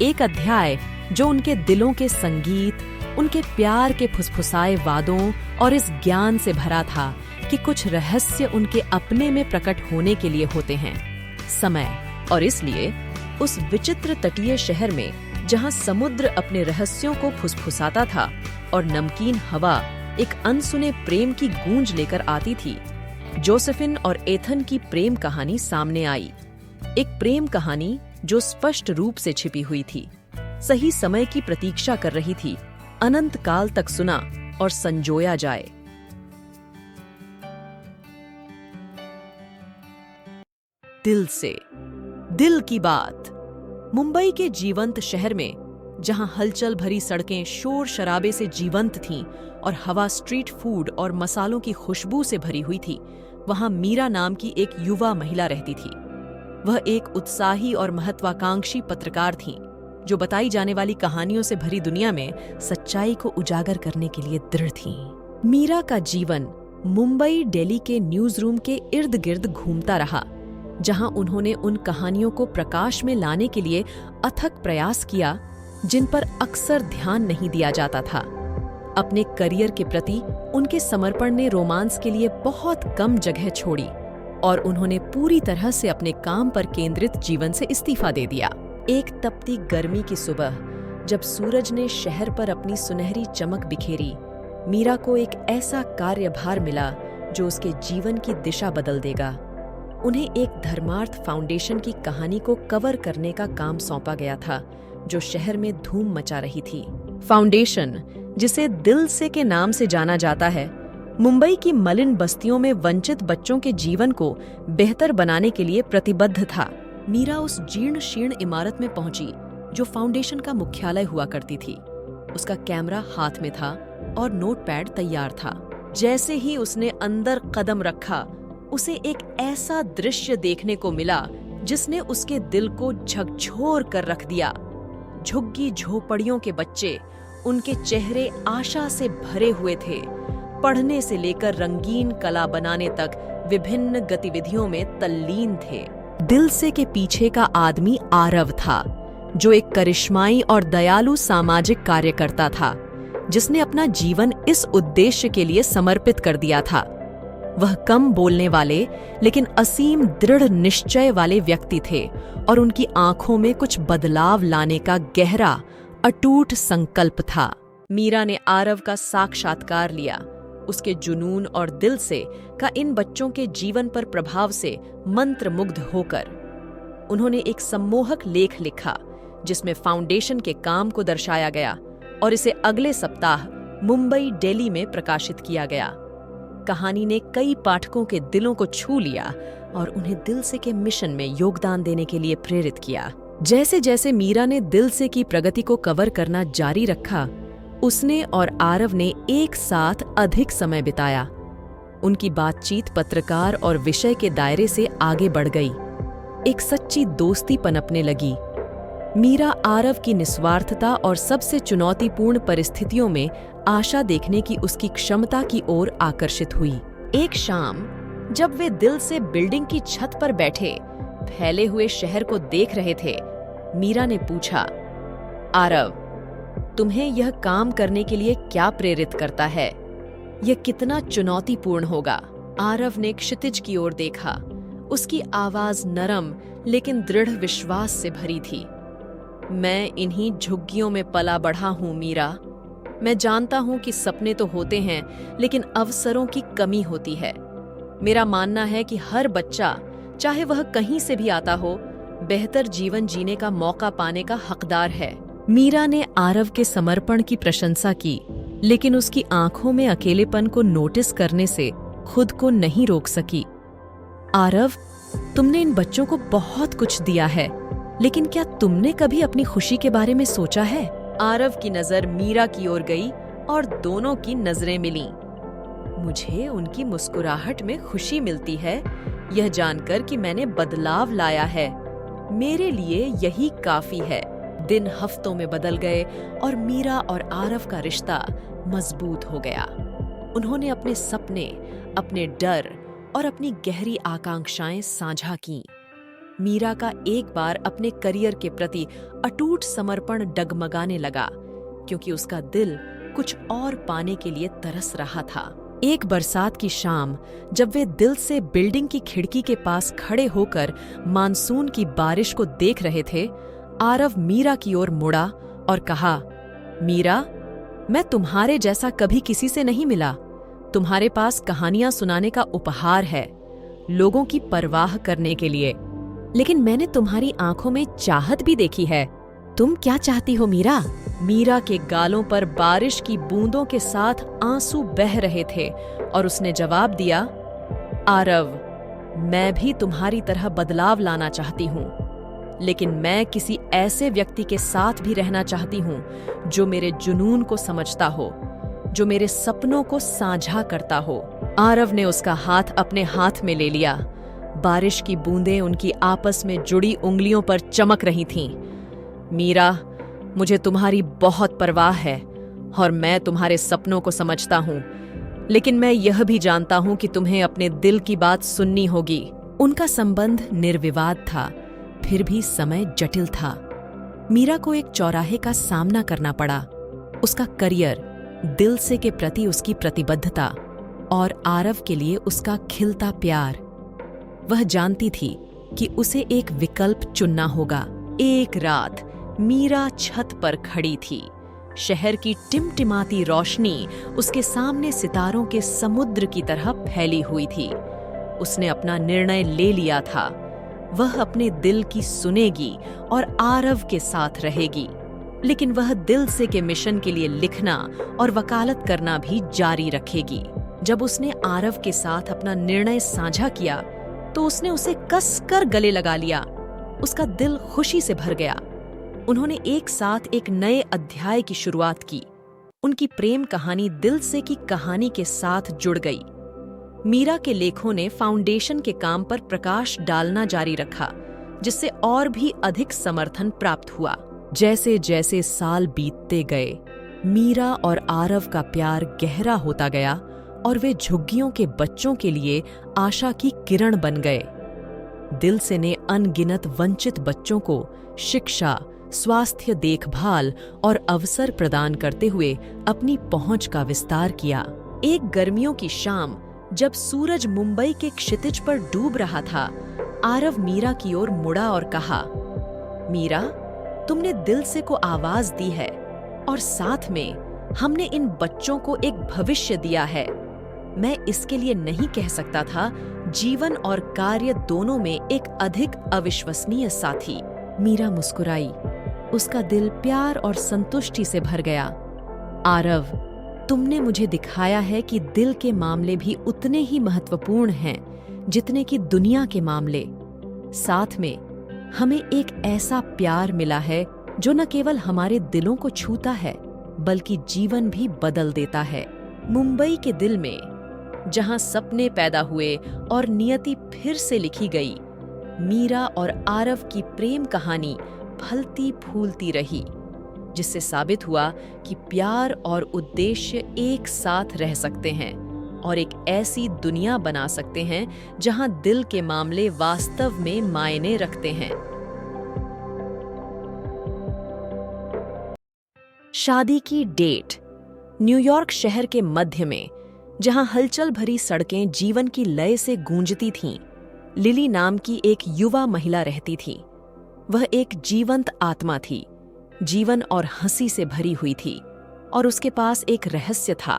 A: एक अध्याय जो उनके दिलों के संगीत, उनके प्यार के फुसफुसाए वादों और इस ज्ञान से भरा था कि कुछ रहस्य उनके अपने में प्रकट होने के लिए होते हैं। समय। और इसलिए उस विचित्र तटीय शहर में जहां समुद्र अपने रहस्यों को फुसफुसाता था और नमकीन हवा एक अनसुने प्रेम की गूंज लेकर आती थी, जोसेफिन और एथन की प्रेम कहानी सामने आई। एक प्रेम कहानी जो स्पष्ट रूप से छिपी हुई थी, सही समय की प्रतीक्षा कर रही थी, अनंत काल तक सुना और संजोया जाए। दिल से, दिल की बात। मुंबई के जीवंत शहर में जहां हलचल भरी सड़कें शोर शराबे से जीवंत थीं और हवा स्ट्रीट फूड और मसालों की खुशबू से भरी हुई थी, वहां मीरा नाम की एक युवा महिला रहती थी। वह एक उत्साही और महत्वाकांक्षी पत्रकार थीं, जो बताई जाने वाली कहानियों से भरी दुनिया में सच्चाई को उजागर करने के लिए दृढ़ थीं। मीरा का जीवन मुंबई, दिल्ली के न्यूज रूम के इर्द गिर्द घूमता रहा, जहां उन्होंने उन कहानियों को प्रकाश में लाने के लिए अथक प्रयास किया जिन पर अक्सर ध्यान नहीं दिया जाता था। अपने करियर के प्रति उनके समर्पण ने रोमांस के लिए बहुत कम जगह छोड़ी और उन्होंने पूरी तरह से अपने काम पर केंद्रित जीवन से इस्तीफा दे दिया। एक तपती गर्मी की सुबह, जब सूरज ने शहर पर अपनी सुनहरी चमक बिखेरी, मीरा को एक ऐसा कार्यभार मिला जो उसके जीवन की दिशा बदल देगा। उन्हें एक धर्मार्थ फाउंडेशन की कहानी को कवर करने का काम सौंपा गया था, जो शहर में धूम मचा रही थी। फाउंडेशन, जिसे दिल से के नाम से जाना जाता है, मुंबई की मलिन बस्तियों में वंचित बच्चों के जीवन को बेहतर बनाने के लिए प्रतिबद्ध था। मीरा उस जीर्ण शीर्ण इमारत में पहुंची जो फाउंडेशन का मुख्यालय हुआ करती थी। उसका कैमरा हाथ में था और नोटपैड तैयार था। जैसे ही उसने अंदर कदम रखा, उसे एक ऐसा दृश्य देखने को मिला जिसने उसके दिल को झकझोर कर रख दिया। झुग्गी झोपड़ियों के बच्चे, उनके चेहरे आशा से भरे हुए थे। पढ़ने से लेकर रंगीन कला बनाने तक विभिन्न गतिविधियों में तल्लीन थे। दिल से के पीछे का आदमी आरव था, जो एक करिश्माई और दयालु सामाजिक कार्यकर्ता था, जिसने अपना जीवन इस उद्देश्य के लिए समर्पित कर दिया था। वह कम बोलने वाले लेकिन असीम दृढ़ निश्चय वाले व्यक्ति थे और उनकी आंखों में कुछ बदलाव लाने का गहरा, अटूट संकल्प था। मीरा ने आरव का साक्षात्कार लिया। उसके जुनून और दिल से का इन बच्चों के जीवन पर प्रभाव से मंत्रमुग्ध होकर उन्होंने एक सम्मोहक लेख लिखा, जिसमें फाउंडेशन के काम को दर्शाया गया और इसे अगले सप्ताह मुंबई, दिल्ली में प्रकाशित किया गया। कहानी ने कई पाठकों के दिलों को छू लिया और उन्हें दिल से के मिशन में योगदान देने के लिए प्रेरित किया। जैसे जैसे मीरा ने दिल से की प्रगति को कवर करना जारी रखा, उसने और आरव ने एक साथ अधिक समय बिताया। उनकी बातचीत पत्रकार और विषय के दायरे से आगे बढ़ गई। एक सच्ची दोस्ती पनपने लगी। मीरा आरव की निस्वार्थता और सबसे चुनौतीपूर्ण परिस्थितियों में आशा देखने की उसकी क्षमता की ओर आकर्षित हुई। एक शाम जब वे दिल से बिल्डिंग की छत पर बैठे फैले हुए शहर को देख रहे थे, मीरा ने पूछा, आरव, तुम्हें यह काम करने के लिए क्या प्रेरित करता है? यह कितना चुनौतीपूर्ण होगा? आरव ने क्षितिज की ओर देखा। उसकी आवाज नरम लेकिन दृढ़ विश्वास से भरी थी। मैं इन्हीं झुग्गियों में पला बढ़ा हूं मीरा। मैं जानता हूं कि सपने तो होते हैं, लेकिन अवसरों की कमी होती है। मेरा मानना है कि हर बच्चा, चाहे वह कहीं से भी आता हो, बेहतर जीवन जीने का मौका पाने का हकदार है। मीरा ने आरव के समर्पण की प्रशंसा की, लेकिन उसकी आंखों में अकेलेपन को नोटिस करने से खुद को नहीं रोक सकी। आरव, तुमने इन बच्चों को बहुत कुछ दिया है, लेकिन क्या तुमने कभी अपनी खुशी के बारे में सोचा है? आरव की नजर मीरा की ओर गई और दोनों की नजरें मिलीं। मुझे उनकी मुस्कुराहट में खुशी मिलती है, यह जानकर कि मैंने बदलाव लाया है। मेरे लिए यही काफी है। दिन हफ्तों में बदल गए और मीरा और आरव का रिश्ता मजबूत हो गया। उन्होंने अपने सपने, अपने डर और अपनी गहरी आकांक्षाएं साझा कीं। मीरा का एक बार अपने करियर के प्रति अटूट समर्पण डगमगाने लगा, क्योंकि उसका दिल कुछ और पाने के लिए तरस रहा था। एक बरसात की शाम जब वे दिल से बिल्डिंग की खिड़की के पास खड़े होकर मानसून की बारिश को देख रहे थे, आरव मीरा की ओर मुड़ा और कहा, मीरा, मैं तुम्हारे जैसा कभी किसी से नहीं मिला। तुम्हारे पास कहानियां सुनाने का उपहार है, लोगों की परवाह करने के लिए। लेकिन मैंने तुम्हारी आंखों में चाहत भी देखी है। तुम क्या चाहती हो मीरा? मीरा के गालों पर बारिश की बूंदों के साथ आंसू बह रहे थे और उसने जवाब दिया, आरव, मैं भी तुम्हारी तरह बदलाव लाना चाहती हूँ, लेकिन मैं किसी ऐसे व्यक्ति के साथ भी रहना चाहती हूँ जो मेरे जुनून को समझता हो, जो मेरे सपनों को साझा करता हो। आरव ने उसका हाथ अपने हाथ में ले लिया। बारिश की बूंदें उनकी आपस में जुड़ी उंगलियों पर चमक रही थीं। मीरा, मुझे तुम्हारी बहुत परवाह है और मैं तुम्हारे सपनों को समझता हूँ, लेकिन मैं यह भी जानता हूँ कि तुम्हें अपने दिल की बात सुननी होगी। उनका संबंध निर्विवाद था, फिर भी समय जटिल था। मीरा को एक चौराहे का सामना करना पड़ा। उसका करियर, दिल से के प्रति उसकी प्रतिबद्धता और आरव के लिए उसका खिलता प्यार। वह जानती थी कि उसे एक विकल्प चुनना होगा। एक रात मीरा छत पर खड़ी थी। शहर की टिमटिमाती रोशनी उसके सामने सितारों के समुद्र की तरह फैली हुई थी। उसने अपना निर्णय ले लिया था। वह अपने दिल की सुनेगी और आरव के साथ रहेगी, लेकिन वह दिल से के मिशन के लिए लिखना और वकालत करना भी जारी रखेगी। जब उसने आरव के साथ अपना निर्णय साझा किया तो उसने उसे कसकर गले लगा लिया। उसका दिल खुशी से भर गया। उन्होंने एक साथ एक नए अध्याय की शुरुआत की। उनकी प्रेम कहानी दिल से की कहानी के साथ जुड़ गई। मीरा के लेखों ने फाउंडेशन के काम पर प्रकाश डालना जारी रखा, जिससे और भी अधिक समर्थन प्राप्त हुआ। जैसे जैसे साल बीतते गए, मीरा और आरव का प्यार गहरा होता गया और वे झुग्गियों के बच्चों के लिए आशा की किरण बन गए। दिल से ने अनगिनत वंचित बच्चों को शिक्षा, स्वास्थ्य देखभाल और अवसर प्रदान करते हुए अपनी पहुंच का विस्तार किया। एक गर्मियों की शाम जब सूरज मुंबई के क्षितिज पर डूब रहा था, आरव मीरा की ओर मुड़ा और कहा, मीरा, तुमने दिल से को आवाज दी है और साथ में हमने इन बच्चों को एक भविष्य दिया है। मैं इसके लिए नहीं कह सकता था जीवन और कार्य दोनों में एक अधिक अविश्वसनीय साथी। मीरा मुस्कुराई। उसका दिल प्यार और संतुष्टि से भर गया। आरव, तुमने मुझे दिखाया है कि दिल के मामले भी उतने ही महत्वपूर्ण हैं जितने कि दुनिया के मामले। साथ में हमें एक ऐसा प्यार मिला है जो न केवल हमारे दिलों को छूता है बल्कि जीवन भी बदल देता है। मुंबई के दिल में, जहां सपने पैदा हुए और नियति फिर से लिखी गई, मीरा और आरव की प्रेम कहानी फलती फूलती रही, जिससे साबित हुआ कि प्यार और उद्देश्य एक साथ रह सकते हैं और एक ऐसी दुनिया बना सकते हैं जहां दिल के मामले वास्तव में मायने रखते हैं। शादी की डेट। न्यूयॉर्क शहर के मध्य में, जहां हलचल भरी सड़कें जीवन की लय से गूंजती थीं, लिली नाम की एक युवा महिला रहती थी। वह एक जीवंत आत्मा थी, जीवन और हंसी से भरी हुई थी, और उसके पास एक रहस्य था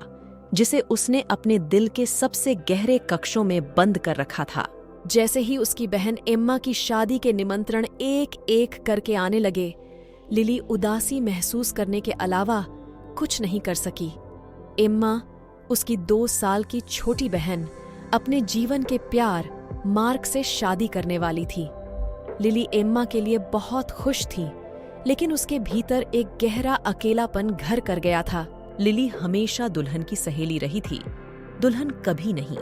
A: जिसे उसने अपने दिल के सबसे गहरे कक्षों में बंद कर रखा था। जैसे ही उसकी बहन एम्मा की शादी के निमंत्रण एक एक करके आने लगे, लिली उदासी महसूस करने के अलावा कुछ नहीं कर सकी। एम्मा, उसकी 2 साल की छोटी बहन, अपने जीवन के प्यार मार्क से शादी करने वाली थी। लिली एम्मा के लिए बहुत खुश थी, लेकिन उसके भीतर एक गहरा अकेलापन घर कर गया था। लिली हमेशा दुल्हन की सहेली रही थी, दुल्हन कभी नहीं।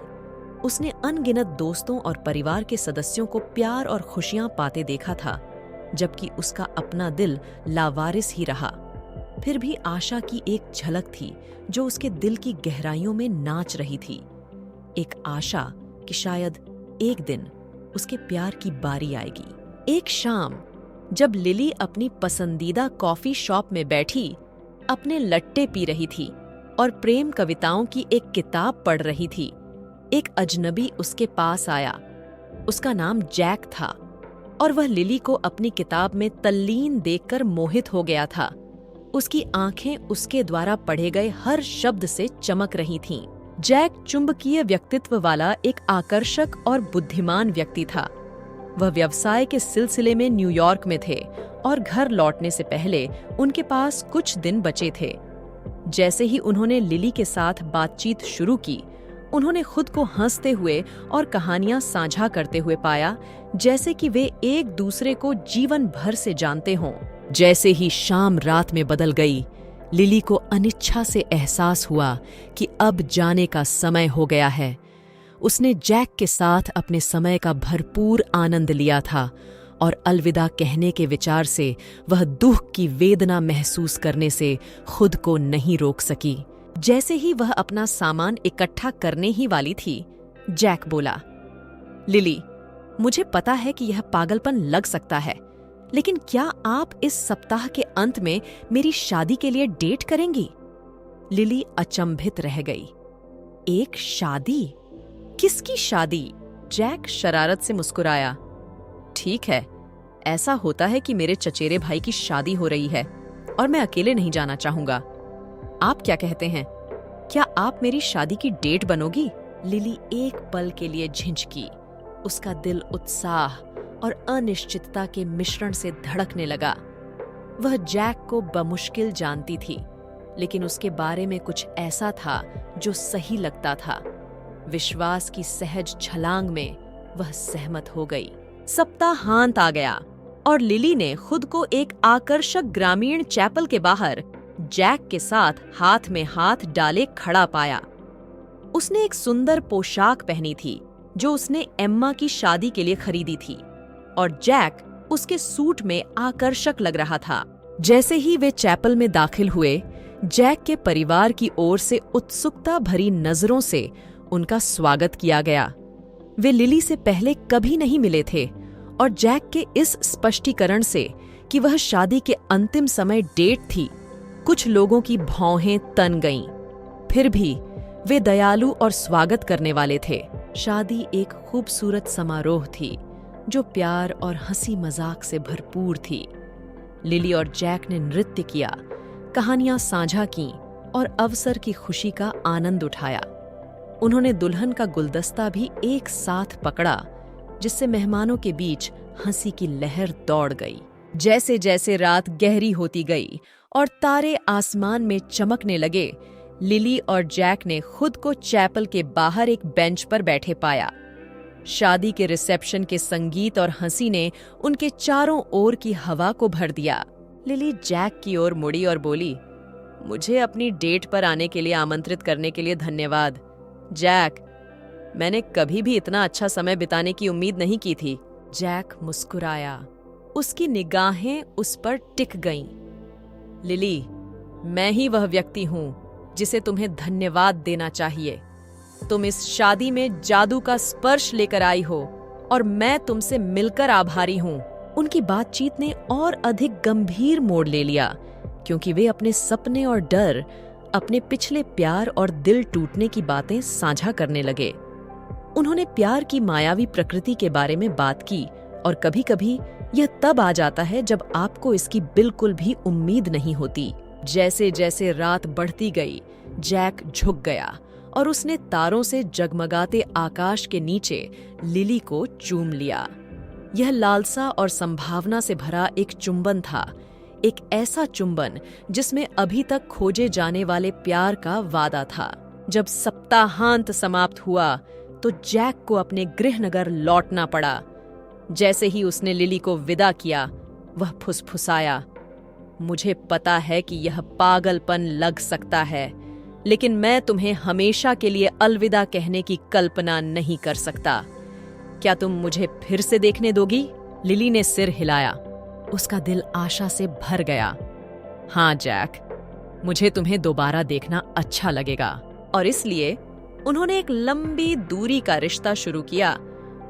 A: उसने अनगिनत दोस्तों और परिवार के सदस्यों को प्यार और खुशियां पाते देखा था, जबकि उसका अपना दिल लावारिस ही रहा। फिर भी आशा की एक झलक थी जो उसके दिल की गहराइयों में नाच रही थी। एक आशा कि शायद एक दिन उसके प्यार की बारी आएगी। एक शाम, जब लिली अपनी पसंदीदा कॉफी शॉप में बैठी, अपने लट्टे पी रही थी और प्रेम कविताओं की एक किताब पढ़ रही थी, एक अजनबी उसके पास आया। उसका नाम जैक था और वह लिली को अपनी किताब में तल्लीन देखकर मोहित हो गया था। उसकी आंखें उसके द्वारा पढ़े गए हर शब्द से चमक रही थीं। जैक चुंबकीय व्यक्तित्व वाला एक आकर्षक और बुद्धिमान व्यक्ति था। वह व्यवसाय के सिलसिले में न्यूयॉर्क में थे और घर लौटने से पहले उनके पास कुछ दिन बचे थे। जैसे ही उन्होंने लिली के साथ बातचीत शुरू की, उन्होंने खुद को हंसते हुए और कहानियां साझा करते हुए पाया, जैसे कि वे एक दूसरे को जीवन भर से जानते हों। जैसे ही शाम रात में बदल गई, लिली को अनिच्छा से एहसास हुआ कि अब जाने का समय हो गया है। उसने जैक के साथ अपने समय का भरपूर आनंद लिया था और अलविदा कहने के विचार से वह दुख की वेदना महसूस करने से खुद को नहीं रोक सकी। जैसे ही वह अपना सामान इकट्ठा करने ही वाली थी, जैक बोला, लिली, मुझे पता है कि यह पागलपन लग सकता है, लेकिन क्या आप इस सप्ताह के अंत में मेरी शादी के लिए डेट करेंगी? लिली अचंभित रह गई। एक शादी? किसकी शादी? जैक शरारत से मुस्कुराया। ठीक है, ऐसा होता है कि मेरे चचेरे भाई की शादी हो रही है और मैं अकेले नहीं जाना चाहूंगा। आप क्या कहते हैं? क्या आप मेरी शादी की डेट बनोगी? लिली एक पल के लिए झिझकी। उसका दिल उत्साह और अनिश्चितता के मिश्रण से धड़कने लगा। वह जैक को बमुश्किल जानती थी, लेकिन उसके बारे में कुछ ऐसा था जो सही लगता था। विश्वास की सहज छलांग में वह सहमत हो गई। सप्ताहांत आ गया और लिली ने खुद को एक आकर्षक ग्रामीण चैपल के बाहर जैक के साथ हाथ में हाथ डाले खड़ा पाया। उसने एक सुंदर पोशाक पहनी थी जो उसने एम्मा की शादी के लिए खरीदी थी, और जैक उसके सूट में आकर्षक लग रहा था। जैसे ही वे चैपल में दाखिल हुए, जैक के परिवार की ओर से उत्सुकता भरी नजरों से उनका स्वागत किया गया। वे लिली से पहले कभी नहीं मिले थे और जैक के इस स्पष्टीकरण से कि वह शादी के अंतिम समय डेट थी, कुछ लोगों की भौहें तन गईं। फिर भी वे दयालु और स्वागत करने वाले थे। शादी एक खूबसूरत समारोह थी जो प्यार और हंसी मजाक से भरपूर थी। लिली और जैक ने नृत्य किया, कहानियां साझा कीं और अवसर की खुशी का आनंद उठाया। उन्होंने दुल्हन का गुलदस्ता भी एक साथ पकड़ा, जिससे मेहमानों के बीच हंसी की लहर दौड़ गई। जैसे जैसे रात गहरी होती गई और तारे आसमान में चमकने लगे, लिली और जैक ने खुद को चैपल के बाहर एक बेंच पर बैठे पाया। शादी के रिसेप्शन के संगीत और हंसी ने उनके चारों ओर की हवा को भर दिया। लिली जैक की ओर मुड़ी और बोली, मुझे अपनी डेट पर आने के लिए आमंत्रित करने के लिए धन्यवाद। जैक, मैंने कभी भी इतना अच्छा समय बिताने की उम्मीद नहीं की थी। जैक मुस्कुराया। उसकी निगाहें उस पर टिक गईं। लिली, मैं ही वह व्यक्ति हूं जिसे तुम्हें धन्यवाद देना चाहिए। तुम इस शादी में जादू का स्पर्श लेकर आई हो और मैं तुमसे मिलकर आभारी हूं। उनकी बातचीत ने और अधिक गंभीर मोड़ ले लिया, क्योंकि वे अपने सपने और डर, अपने पिछले प्यार और दिल टूटने की बातें साझा करने लगे। उन्होंने प्यार की मायावी प्रकृति के बारे में बात की, और कभी-कभी यह तब आ जाता है जब आपको इसकी बिल्कुल भी उम्मीद नहीं होती। जैसे जैसे रात बढ़ती गई, जैक झुक गया और उसने तारों से जगमगाते आकाश के नीचे लिली को चूम लिया। यह लालसा और संभावना से भरा एक चुंबन था, एक ऐसा चुंबन जिसमें अभी तक खोजे जाने वाले प्यार का वादा था। जब सप्ताहांत समाप्त हुआ तो जैक को अपने गृहनगर लौटना पड़ा। जैसे ही उसने लिली को विदा किया, वह फुसफुसाया, मुझे पता है कि यह पागलपन लग सकता है, लेकिन मैं तुम्हें हमेशा के लिए अलविदा कहने की कल्पना नहीं कर सकता। क्या तुम मुझे फिर से देखने दोगी? लिली ने सिर हिलाया। उसका दिल आशा से भर गया। हाँ जैक, मुझे तुम्हें दोबारा देखना अच्छा लगेगा। और इसलिए उन्होंने एक लंबी दूरी का रिश्ता शुरू किया,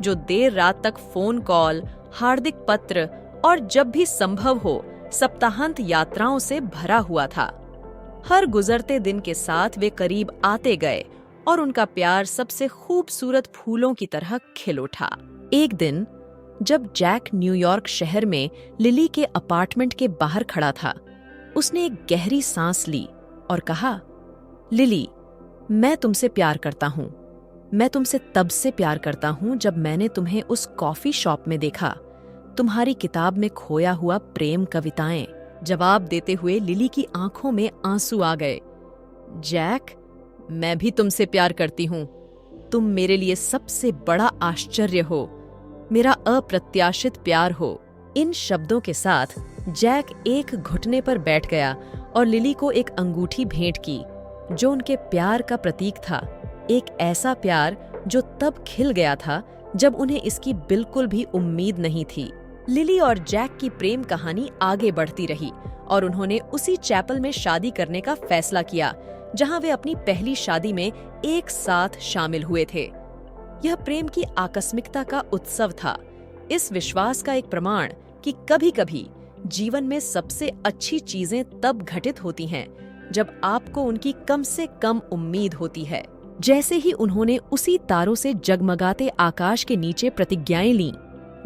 A: जो देर रात तक फोन कॉल, हार्दिक पत्र और जब भी संभव हो सप्ताहांत यात्राओं से भरा हुआ था। हर गुजरते दिन के साथ वे करीब आते गए और उनका प्यार सबसे खूबसूरत फूलों की तरह खिल उठा। एक दिन जब जैक न्यूयॉर्क शहर में लिली के अपार्टमेंट के बाहर खड़ा था, उसने एक गहरी सांस ली और कहा, लिली, मैं तुमसे प्यार करता हूँ। मैं तुमसे तब से प्यार करता हूँ जब मैंने तुम्हें उस कॉफी शॉप में देखा, तुम्हारी किताब में खोया हुआ प्रेम कविताएं। जवाब देते हुए लिली की आंखों में आंसू आ गए। जैक, मैं भी तुमसे प्यार करती हूँ। तुम मेरे लिए सबसे बड़ा आश्चर्य हो, मेरा अप्रत्याशित प्यार हो। इन शब्दों के साथ जैक एक घुटने पर बैठ गया और लिली को एक अंगूठी भेंट की, जो उनके प्यार का प्रतीक था। एक ऐसा प्यार जो तब खिल गया था जब उन्हें इसकी बिल्कुल भी उम्मीद नहीं थी। लिली और जैक की प्रेम कहानी आगे बढ़ती रही और उन्होंने उसी चैपल में शादी करने का फैसला किया, जहां वे अपनी पहली शादी में एक साथ शामिल हुए थे। यह प्रेम की आकस्मिकता का उत्सव था, इस विश्वास का एक प्रमाण कि कभी-कभी जीवन में सबसे अच्छी चीजें तब घटित होती हैं जब आपको उनकी कम से कम उम्मीद होती है। जैसे ही उन्होंने उसी तारों से जगमगाते आकाश के नीचे प्रतिज्ञाएं लीं,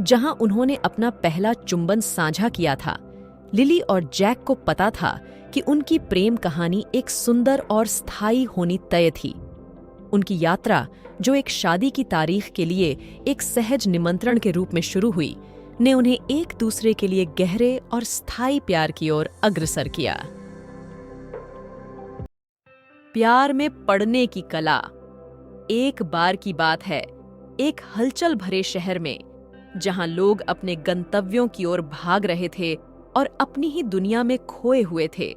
A: जहां उन्होंने अपना पहला चुंबन साझा किया था, लिली और जैक को पता था कि उनकी प्रेम कहानी एक सुंदर और स्थायी होनी तय थी। उनकी यात्रा, जो एक शादी की तारीख के लिए एक सहज निमंत्रण के रूप में शुरू हुई, ने उन्हें एक दूसरे के लिए गहरे और स्थायी प्यार की ओर अग्रसर किया। प्यार में पड़ने की कला। एक बार की बात है, एक हलचल भरे शहर में, जहां लोग अपने गंतव्यों की ओर भाग रहे थे और अपनी ही दुनिया में खोए हुए थे,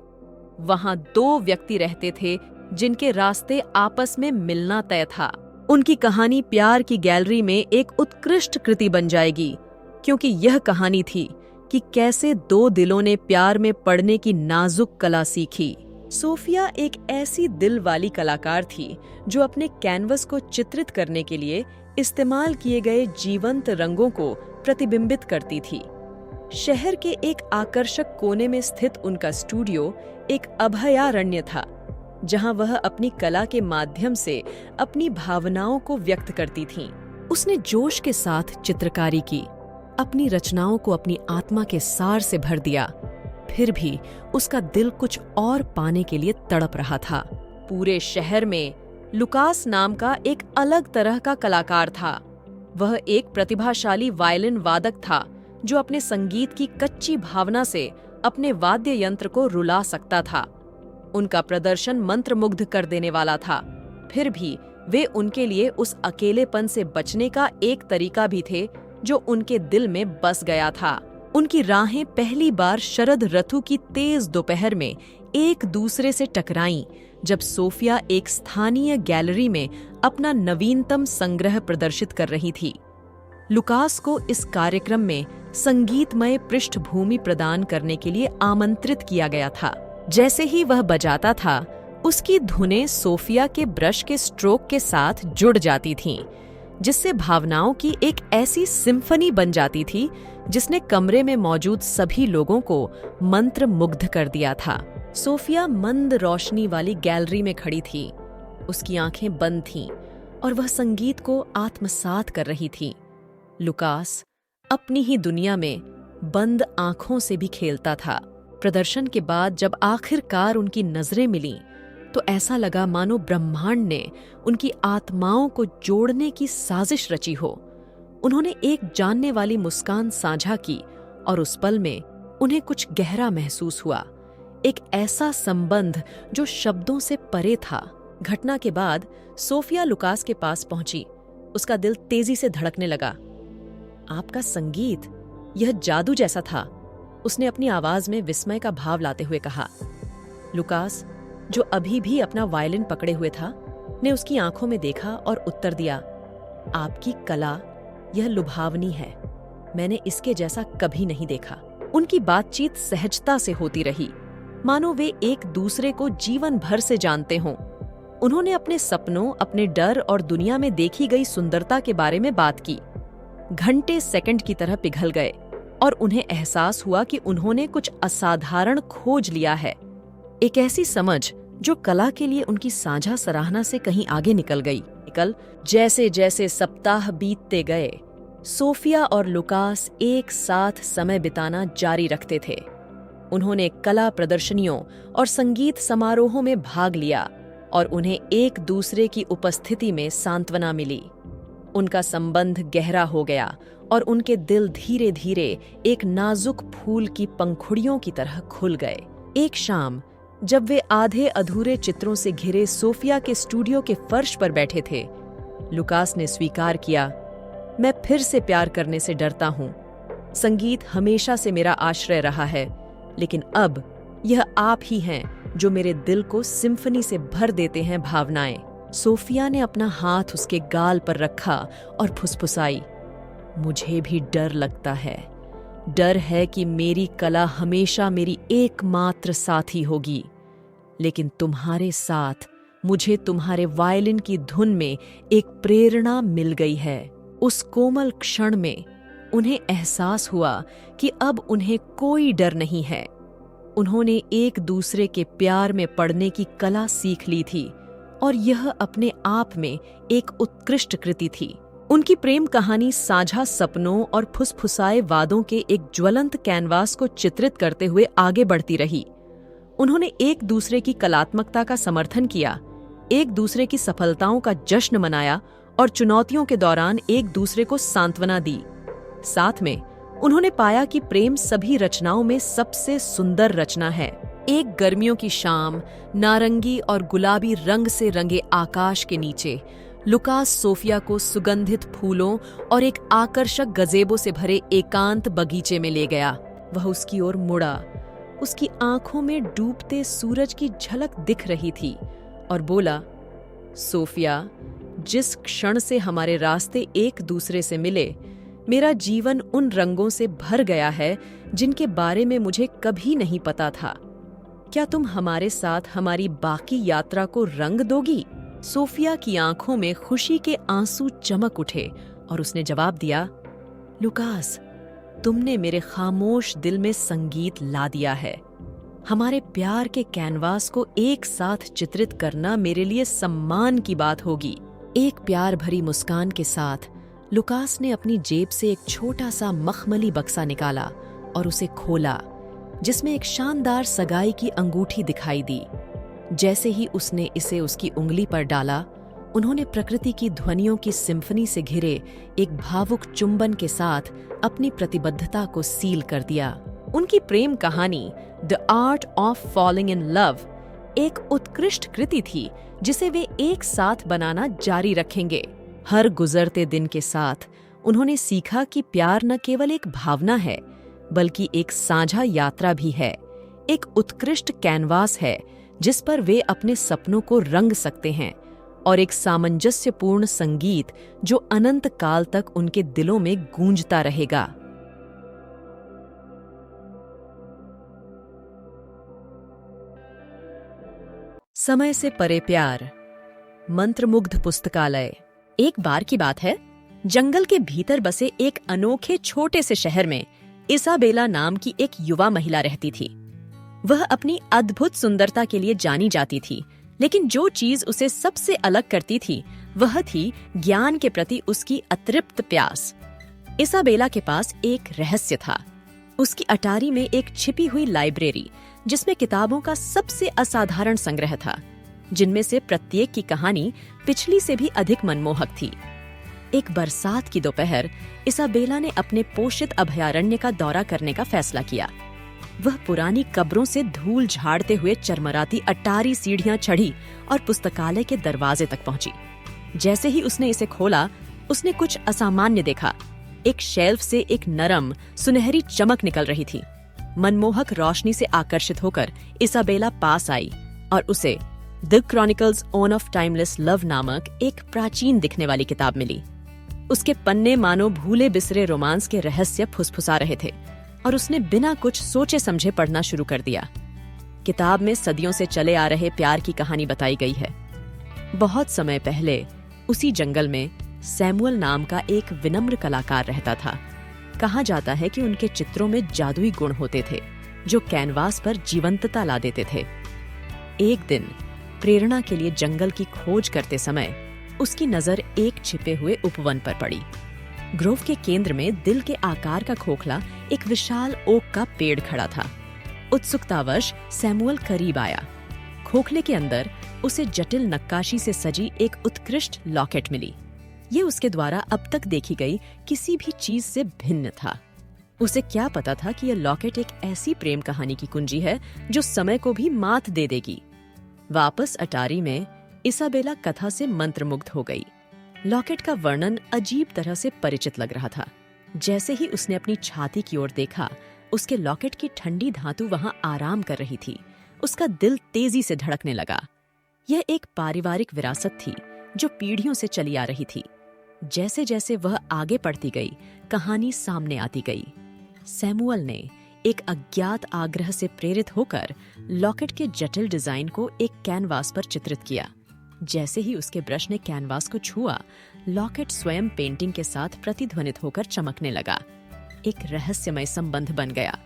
A: वहां दो व्यक्ति रहते थे जिनके रास्ते आपस में मिलना तय था। उनकी कहानी प्यार की गैलरी में एक उत्कृष्ट कृति बन जाएगी, क्योंकि यह कहानी थी कि कैसे दो दिलों ने प्यार में पड़ने की नाजुक कला सीखी। सोफिया एक ऐसी दिल वाली कलाकार थी जो अपने कैनवस को चित्रित करने के लिए इस्तेमाल किए गए जीवंत रंगों को प्रतिबिंबित करती थी। शहर के एक आकर्षक कोने में स्थित उनका स्टूडियो एक अभयारण्य था, जहां वह अपनी कला के माध्यम से अपनी भावनाओं को व्यक्त करती थीं। उसने जोश के साथ चित्रकारी की, अपनी रचनाओं को अपनी आत्मा के सार से भर दिया। फिर भी उसका दिल कुछ और पाने के लिए तड़प रहा था। पूरे शहर में लुकास नाम का एक अलग तरह का कलाकार था। वह एक प्रतिभाशाली वायलिन वादक था जो अपने संगीत की कच्ची भावना से अपने वाद्य यंत्र को रुला सकता था। उनका प्रदर्शन मंत्रमुग्ध कर देने वाला था। फिर भी वे उनके लिए उस अकेलेपन से बचने का एक तरीका भी थे जो उनके दिल में बस गया था। उनकी राहें पहली बार शरद ऋतु की तेज दोपहर में एक दूसरे से टकराईं, जब सोफिया एक स्थानीय गैलरी में अपना नवीनतम संग्रह प्रदर्शित कर रही थी। लुकास को इस कार्यक्रम में संगीतमय पृष्ठभूमि प्रदान करने के लिए आमंत्रित किया गया था। जैसे ही वह बजाता था, उसकी धुनें सोफिया के ब्रश के स्ट्रोक के साथ जुड़ जाती थीं, जिससे भावनाओं की एक ऐसी सिम्फनी बन जाती थी जिसने कमरे में मौजूद सभी लोगों को मंत्रमुग्ध कर दिया था। सोफिया मंद रोशनी वाली गैलरी में खड़ी थी। उसकी आंखें बंद थीं और वह संगीत को आत्मसात कर रही थी। लुकास अपनी ही दुनिया में बंद आंखों से भी खेलता था। प्रदर्शन के बाद जब आखिरकार उनकी नजरें मिलीं, तो ऐसा लगा मानो ब्रह्मांड ने उनकी आत्माओं को जोड़ने की साजिश रची हो। उन्होंने एक जानने वाली मुस्कान साझा की और उस पल में उन्हें कुछ गहरा महसूस हुआ, एक ऐसा संबंध जो शब्दों से परे था। घटना के बाद सोफिया लुकास के पास पहुंची। उसका दिल तेजी से धड़कने लगा। आपका संगीत, यह जादू जैसा था, उसने अपनी आवाज में विस्मय का भाव लाते हुए कहा। लुकास, जो अभी भी अपना वायलिन पकड़े हुए था, ने उसकी आंखों में देखा और उत्तर दिया, आपकी कला, यह लुभावनी है। मैंने इसके जैसा कभी नहीं देखा। उनकी बातचीत सहजता से होती रही, मानो वे एक दूसरे को जीवन भर से जानते हों। उन्होंने अपने सपनों, अपने डर और दुनिया में देखी गई सुंदरता के बारे में बात की। घंटे सेकंड की तरह पिघल गए और उन्हें एहसास हुआ कि उन्होंने कुछ असाधारण खोज लिया है। एक ऐसी समझ जो कला के लिए उनकी साझा सराहना से कहीं आगे निकल गई। जैसे जैसे सप्ताह बीतते गए, सोफिया और लुकास एक साथ समय बिताना जारी रखते थे। उन्होंने कला प्रदर्शनियों और संगीत समारोहों में भाग लिया और उन्हें एक दूसरे की उपस्थिति में सांत्वना मिली। उनका संबंध गहरा हो गया और उनके दिल धीरे धीरे एक नाजुक फूल की पंखुड़ियों की तरह खुल गए। एक शाम जब वे आधे अधूरे चित्रों से घिरे सोफिया के स्टूडियो के फर्श पर बैठे थे, लुकास ने स्वीकार किया, मैं फिर से प्यार करने से डरता हूँ। संगीत हमेशा से मेरा आश्रय रहा है, लेकिन अब यह आप ही हैं जो मेरे दिल को सिम्फनी से भर देते हैं भावनाएं। सोफिया ने अपना हाथ उसके गाल पर रखा और फुसफुसाई, मुझे भी डर लगता है। डर है कि मेरी कला हमेशा मेरी एकमात्र साथी होगी, लेकिन तुम्हारे साथ मुझे तुम्हारे वायलिन की धुन में एक प्रेरणा मिल गई है। उस कोमल क्षण में उन्हें एहसास हुआ कि अब उन्हें कोई डर नहीं है। उन्होंने एक दूसरे के प्यार में पड़ने की कला सीख ली थी और यह अपने आप में एक उत्कृष्ट कृति थी। उनकी प्रेम कहानी साझा सपनों और फुसफुसाए वादों के एक ज्वलंत कैनवास को चित्रित करते हुए आगे बढ़ती रही। उन्होंने एक दूसरे की कलात्मकता का समर्थन किया, एक दूसरे की सफलताओं का जश्न मनाया और चुनौतियों के दौरान एक दूसरे को सांत्वना दी। साथ में उन्होंने पाया कि प्रेम सभी रचनाओं में सबसे सुंदर रचना है। एक गर्मियों की शाम, नारंगी और गुलाबी रंग से रंगे आकाश के नीचे, लुकास सोफिया को सुगंधित फूलों और एक आकर्षक गजेबो से भरे एकांत बगीचे में ले गया। वह उसकी ओर मुड़ा। उसकी आंखों में डूबते सूरज की झलक दिख रही थी और बोला, सोफिया, जिस क्षण से हमारे रास्ते एक दूसरे से मिले, मेरा जीवन उन रंगों से भर गया है जिनके बारे में मुझे कभी नहीं पता था। क्या तुम हमारे साथ हमारी बाकी यात्रा को रंग दोगी? सोफिया की आंखों में खुशी के आंसू चमक उठे और उसने जवाब दिया, लुकास, तुमने मेरे खामोश दिल में संगीत ला दिया है। हमारे प्यार के कैनवास को एक साथ चित्रित करना मेरे लिए सम्मान की बात होगी। एक प्यार भरी मुस्कान के साथ लुकास ने अपनी जेब से एक छोटा सा मखमली बक्सा निकाला और उसे खोला, जिसमें एक शानदार सगाई की अंगूठी दिखाई दी। जैसे ही उसने इसे उसकी उंगली पर डाला, उन्होंने प्रकृति की ध्वनियों की सिम्फनी से घिरे एक भावुक चुंबन के साथ अपनी प्रतिबद्धता को सील कर दिया। उनकी प्रेम कहानी the art of falling in love एक उत्कृष्ट कृति थी जिसे वे एक साथ बनाना जारी रखेंगे। हर गुजरते दिन के साथ उन्होंने सीखा कि प्यार न केवल एक भावना है, बल्कि एक साझा यात्रा भी है, एक उत्कृष्ट कैनवास है जिस पर वे अपने सपनों को रंग सकते हैं, और एक सामंजस्यपूर्ण संगीत जो अनंत काल तक उनके दिलों में गूंजता रहेगा। समय से परे प्यार, मंत्रमुग्ध पुस्तकालय। एक बार की बात है, जंगल के भीतर बसे एक अनोखे छोटे से शहर में इसाबेला नाम की एक युवा महिला रहती थी। वह अपनी अद्भुत सुंदरता के लिए जानी जाती थी, लेकिन जो चीज उसे सबसे अलग करती थी वह थी ज्ञान के प्रति उसकी अतृप्त प्यास। इसाबेला के पास एक रहस्य था। उसकी अटारी में एक छिपी हुई लाइब्रेरी, जिसमें किताबों का सबसे असाधारण संग्रह था, जिनमें से प्रत्येक की कहानी पिछली से भी अधिक मनमोहक थी। एक बरसात की दोपहर इसाबेला ने अपने पोषित अभयारण्य का दौरा करने का फैसला किया। वह पुरानी कब्रों से धूल झाड़ते हुए चरमराती अटारी सीढ़ियां चढ़ी और पुस्तकालय के दरवाजे तक पहुंची। जैसे ही उसने इसे खोला, उसने कुछ असामान्य देखा। एक शेल्फ से एक नरम, सुनहरी चमक निकल रही थी। मनमोहक रोशनी से आकर्षित होकर इसाबेला पास आई और उसे the chronicles on off timeless love नामक एक प्राचीन दिखने वाली किताब मिली। उसके पन्ने मानो भूले बिसरे रोमांस के रहस्य फुसफुसा रहे थे और उसने बिना कुछ सोचे समझे पढ़ना शुरू कर दिया। किताब में सदियों से चले आ रहे प्यार की कहानी बताई गई है। बहुत समय पहले उसी जंगल में सैमुअल नाम का एक विनम्र कलाकार रहता था। कहा जाता है कि उनके चित्रों में जादुई गुण होते थे, जो कैनवास पर जीवंतता ला देते थे। एक दिन प्रेरणा के लिए जंगल की खोज करते समय उसकी नजर एक छिपे हुए उपवन पर पड़ी। ग्रोव के केंद्र में दिल के आकार का खोखला एक विशाल ओक का पेड़ खड़ा था। उत्सुकतावश सैमुअल करीब आया। खोखले के अंदर उसे जटिल नक्काशी से सजी एक उत्कृष्ट लॉकेट मिली। ये उसके द्वारा अब तक देखी गई किसी भी चीज से भिन्न था। उसे क्या पता था कि यह लॉकेट एक ऐसी प्रेम कहानी की कुंजी है जो समय को भी मात दे देगी। वापस अटारी में इसाबेला कथा से मंत्रमुग्ध हो गई। लॉकेट का वर्णन अजीब तरह से परिचित लग रहा था। जैसे ही उसने अपनी छाती की ओर देखा, उसके लॉकेट की ठंडी धातु वहां आराम कर रही थी। उसका दिल तेजी से धड़कने लगा। यह एक पारिवारिक विरासत थी जो पीढ़ियों से चली आ रही थी। जैसे जैसे वह आगे बढ़ती गई, कहानी सामने आती गई। सैमुअल ने एक अज्ञात आग्रह से प्रेरित होकर लॉकेट के जटिल डिजाइन को एक कैनवास पर चित्रित किया। जैसे ही उसके ब्रश ने कैनवास को छुआ, लॉकेट स्वयं पेंटिंग के साथ प्रतिध्वनित होकर चमकने लगा। एक रहस्यमय संबंध बन गया।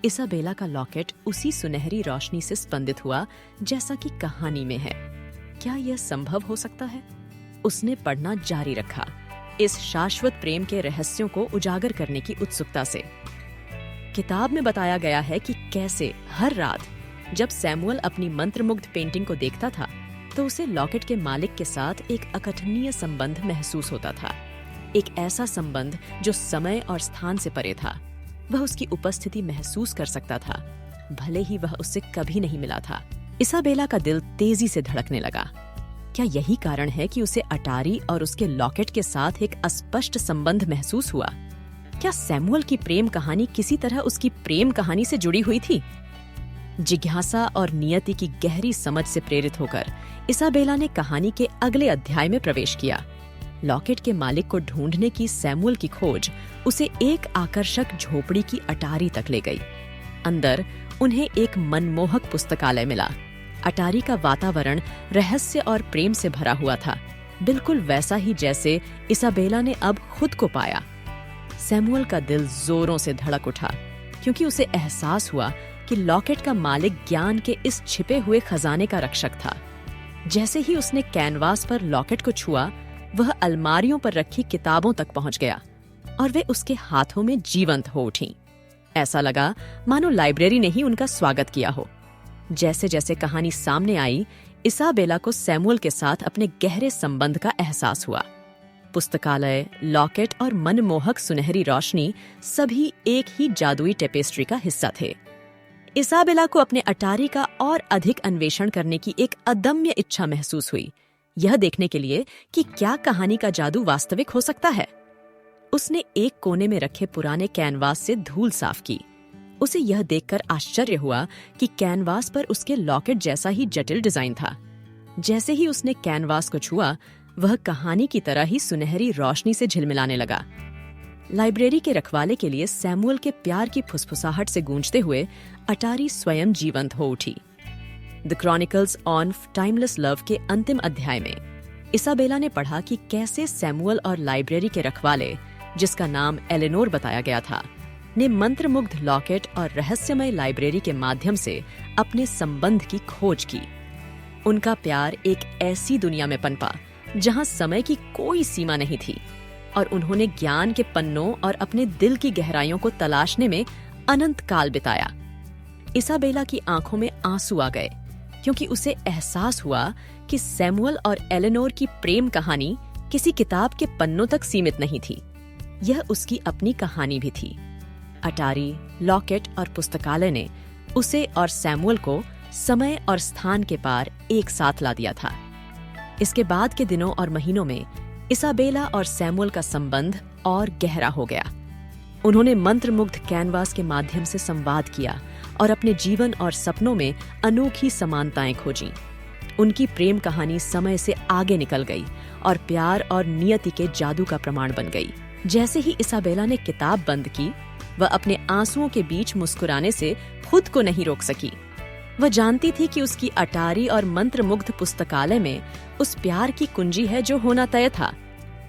A: इसाबेला का लॉकेट उसी सुनहरी रोशनी से स्पंदित हुआ जैसा कि कहानी में है। क्या यह संभव हो सकता है? उसने पढ़ना जारी रखा, इस शाश्वत प्रेम के रहस्यों को उजागर करने की उत्सुकता से। किताब में बताया गया है कि कैसे हर रात जब सैमुअल अपनी मंत्रमुग्ध पेंटिंग को देखता था, तो उसे लॉकेट के मालिक के साथ एक अकथनीय संबंध महसूस होता था। एक ऐसा संबंध जो समय और स्थान से परे था। वह उसकी उपस्थिति महसूस कर सकता था, भले ही वह उससे कभी नहीं मिला था। इसाबेला का दिल तेजी से धड़कने लगा। क्या यही कारण है कि उसे अटारी और उसके लॉकेट के साथ एक अस्पष्ट संबंध महसूस हुआ? क्या सैमुअल की प्रेम कहानी किसी तरह उसकी प्रेम कहानी से जुड़ी हुई थी? जिज्ञासा और नियति की गहरी समझ से प्रेरित होकर इसाबेला ने कहानी के अगले अध्याय में प्रवेश किया। लॉकेट के मालिक को ढूंढने की सैमुअल की खोज उसे एक आकर्षक झोपड़ी की अटारी तक ले गई। अंदर उन्हें एक मनमोहक पुस्तकालय मिला। अटारी का वातावरण रहस्य और प्रेम से भरा हुआ था, बिल्कुल वैसा ही जैसे इसाबेला ने अब खुद को पाया। सैमुअल का दिल जोरों से धड़क उठा, क्योंकि उसे एहसास हुआ कि लॉकेट का मालिक ज्ञान के इस छिपे हुए खजाने का रक्षक था। जैसे ही उसने कैनवास पर लॉकेट को छुआ, वह अलमारियों पर रखी किताबों तक पहुंच गया और वे उसके हाथों में जीवंत हो उठीं। ऐसा लगा मानो लाइब्रेरी ने ही उनका स्वागत किया हो। जैसे जैसे कहानी सामने आई, इसाबेला को सैमुअल के साथ अपने गहरे संबंध का एहसास हुआ। पुस्तकालय, लॉकेट और मनमोहक सुनहरी रोशनी सभी एक ही जादुई टेपेस्ट्री का हिस्सा थे। इसाबेला को अपने अटारी का और अधिक अन्वेषण करने की एक अदम्य इच्छा महसूस हुई, यह देखने के लिए कि क्या कहानी का जादू वास्तविक हो सकता है। उसने एक कोने में रखे पुराने कैनवास से धूल साफ की। उसे यह देखकर आश्चर्य हुआ कि कैनवास पर उसके लॉकेट जैसा ही जटिल डिजाइन था। जैसे ही उसने कैनवास को छुआ, वह कहानी की तरह ही सुनहरी रोशनी से झिलमिलाने लगा। लाइब्रेरी के रखवाले के लिए सैमुअल के प्यार की फुसफुसाहट से गूंजते हुए अटारी स्वयं जीवंत हो उठी। The chronicles on timeless love के अंतिम अध्याय में इसाबेला ने पढ़ा कि कैसे सैमुअल और लाइब्रेरी के रखवाले, जिसका नाम एलेनोर बताया गया था, ने मंत्रमुग्ध लॉकेट और रहस्यमय लाइब्रेरी के माध्यम से अपने संबंध की खोज की। उनका प्यार एक ऐसी दुनिया में पनपा जहां समय की कोई सीमा नहीं थी, और उन्होंने ज्ञान के पन्नों और अपने दिल की गहराइयों को तलाशने में अनंत काल बिताया। इसाबेला की आंखों में आंसू आ गए, क्योंकि उसे एहसास हुआ कि सैमुअल और एलेनोर की प्रेम कहानी किसी किताब के पन्नों तक सीमित नहीं थी। यह उसकी अपनी कहानी भी थी। अटारी, लॉकेट और पुस्तकालय ने उसे और सैमुअल को समय और स्थान के पार एक साथ ला दिया था। इसके बाद के दिनों और महीनों में इसाबेला और सैमुअल का संबंध और गहरा हो गया। उन्होंने मंत्रमुग्ध कैनवास के माध्यम से संवाद किया और अपने जीवन और सपनों में अनोखी समानताएं खोजीं। उनकी प्रेम कहानी समय से आगे निकल गई और प्यार और नियति के जादू का प्रमाण बन गई। जैसे ही इसाबेला ने किताब बंद की, वह अपने आंसुओं के बीच मुस्कुराने से खुद को नहीं रोक सकी। वह जानती थी कि उसकी अटारी और मंत्रमुग्ध पुस्तकालय में उस प्यार की कुंजी है जो होना तय था।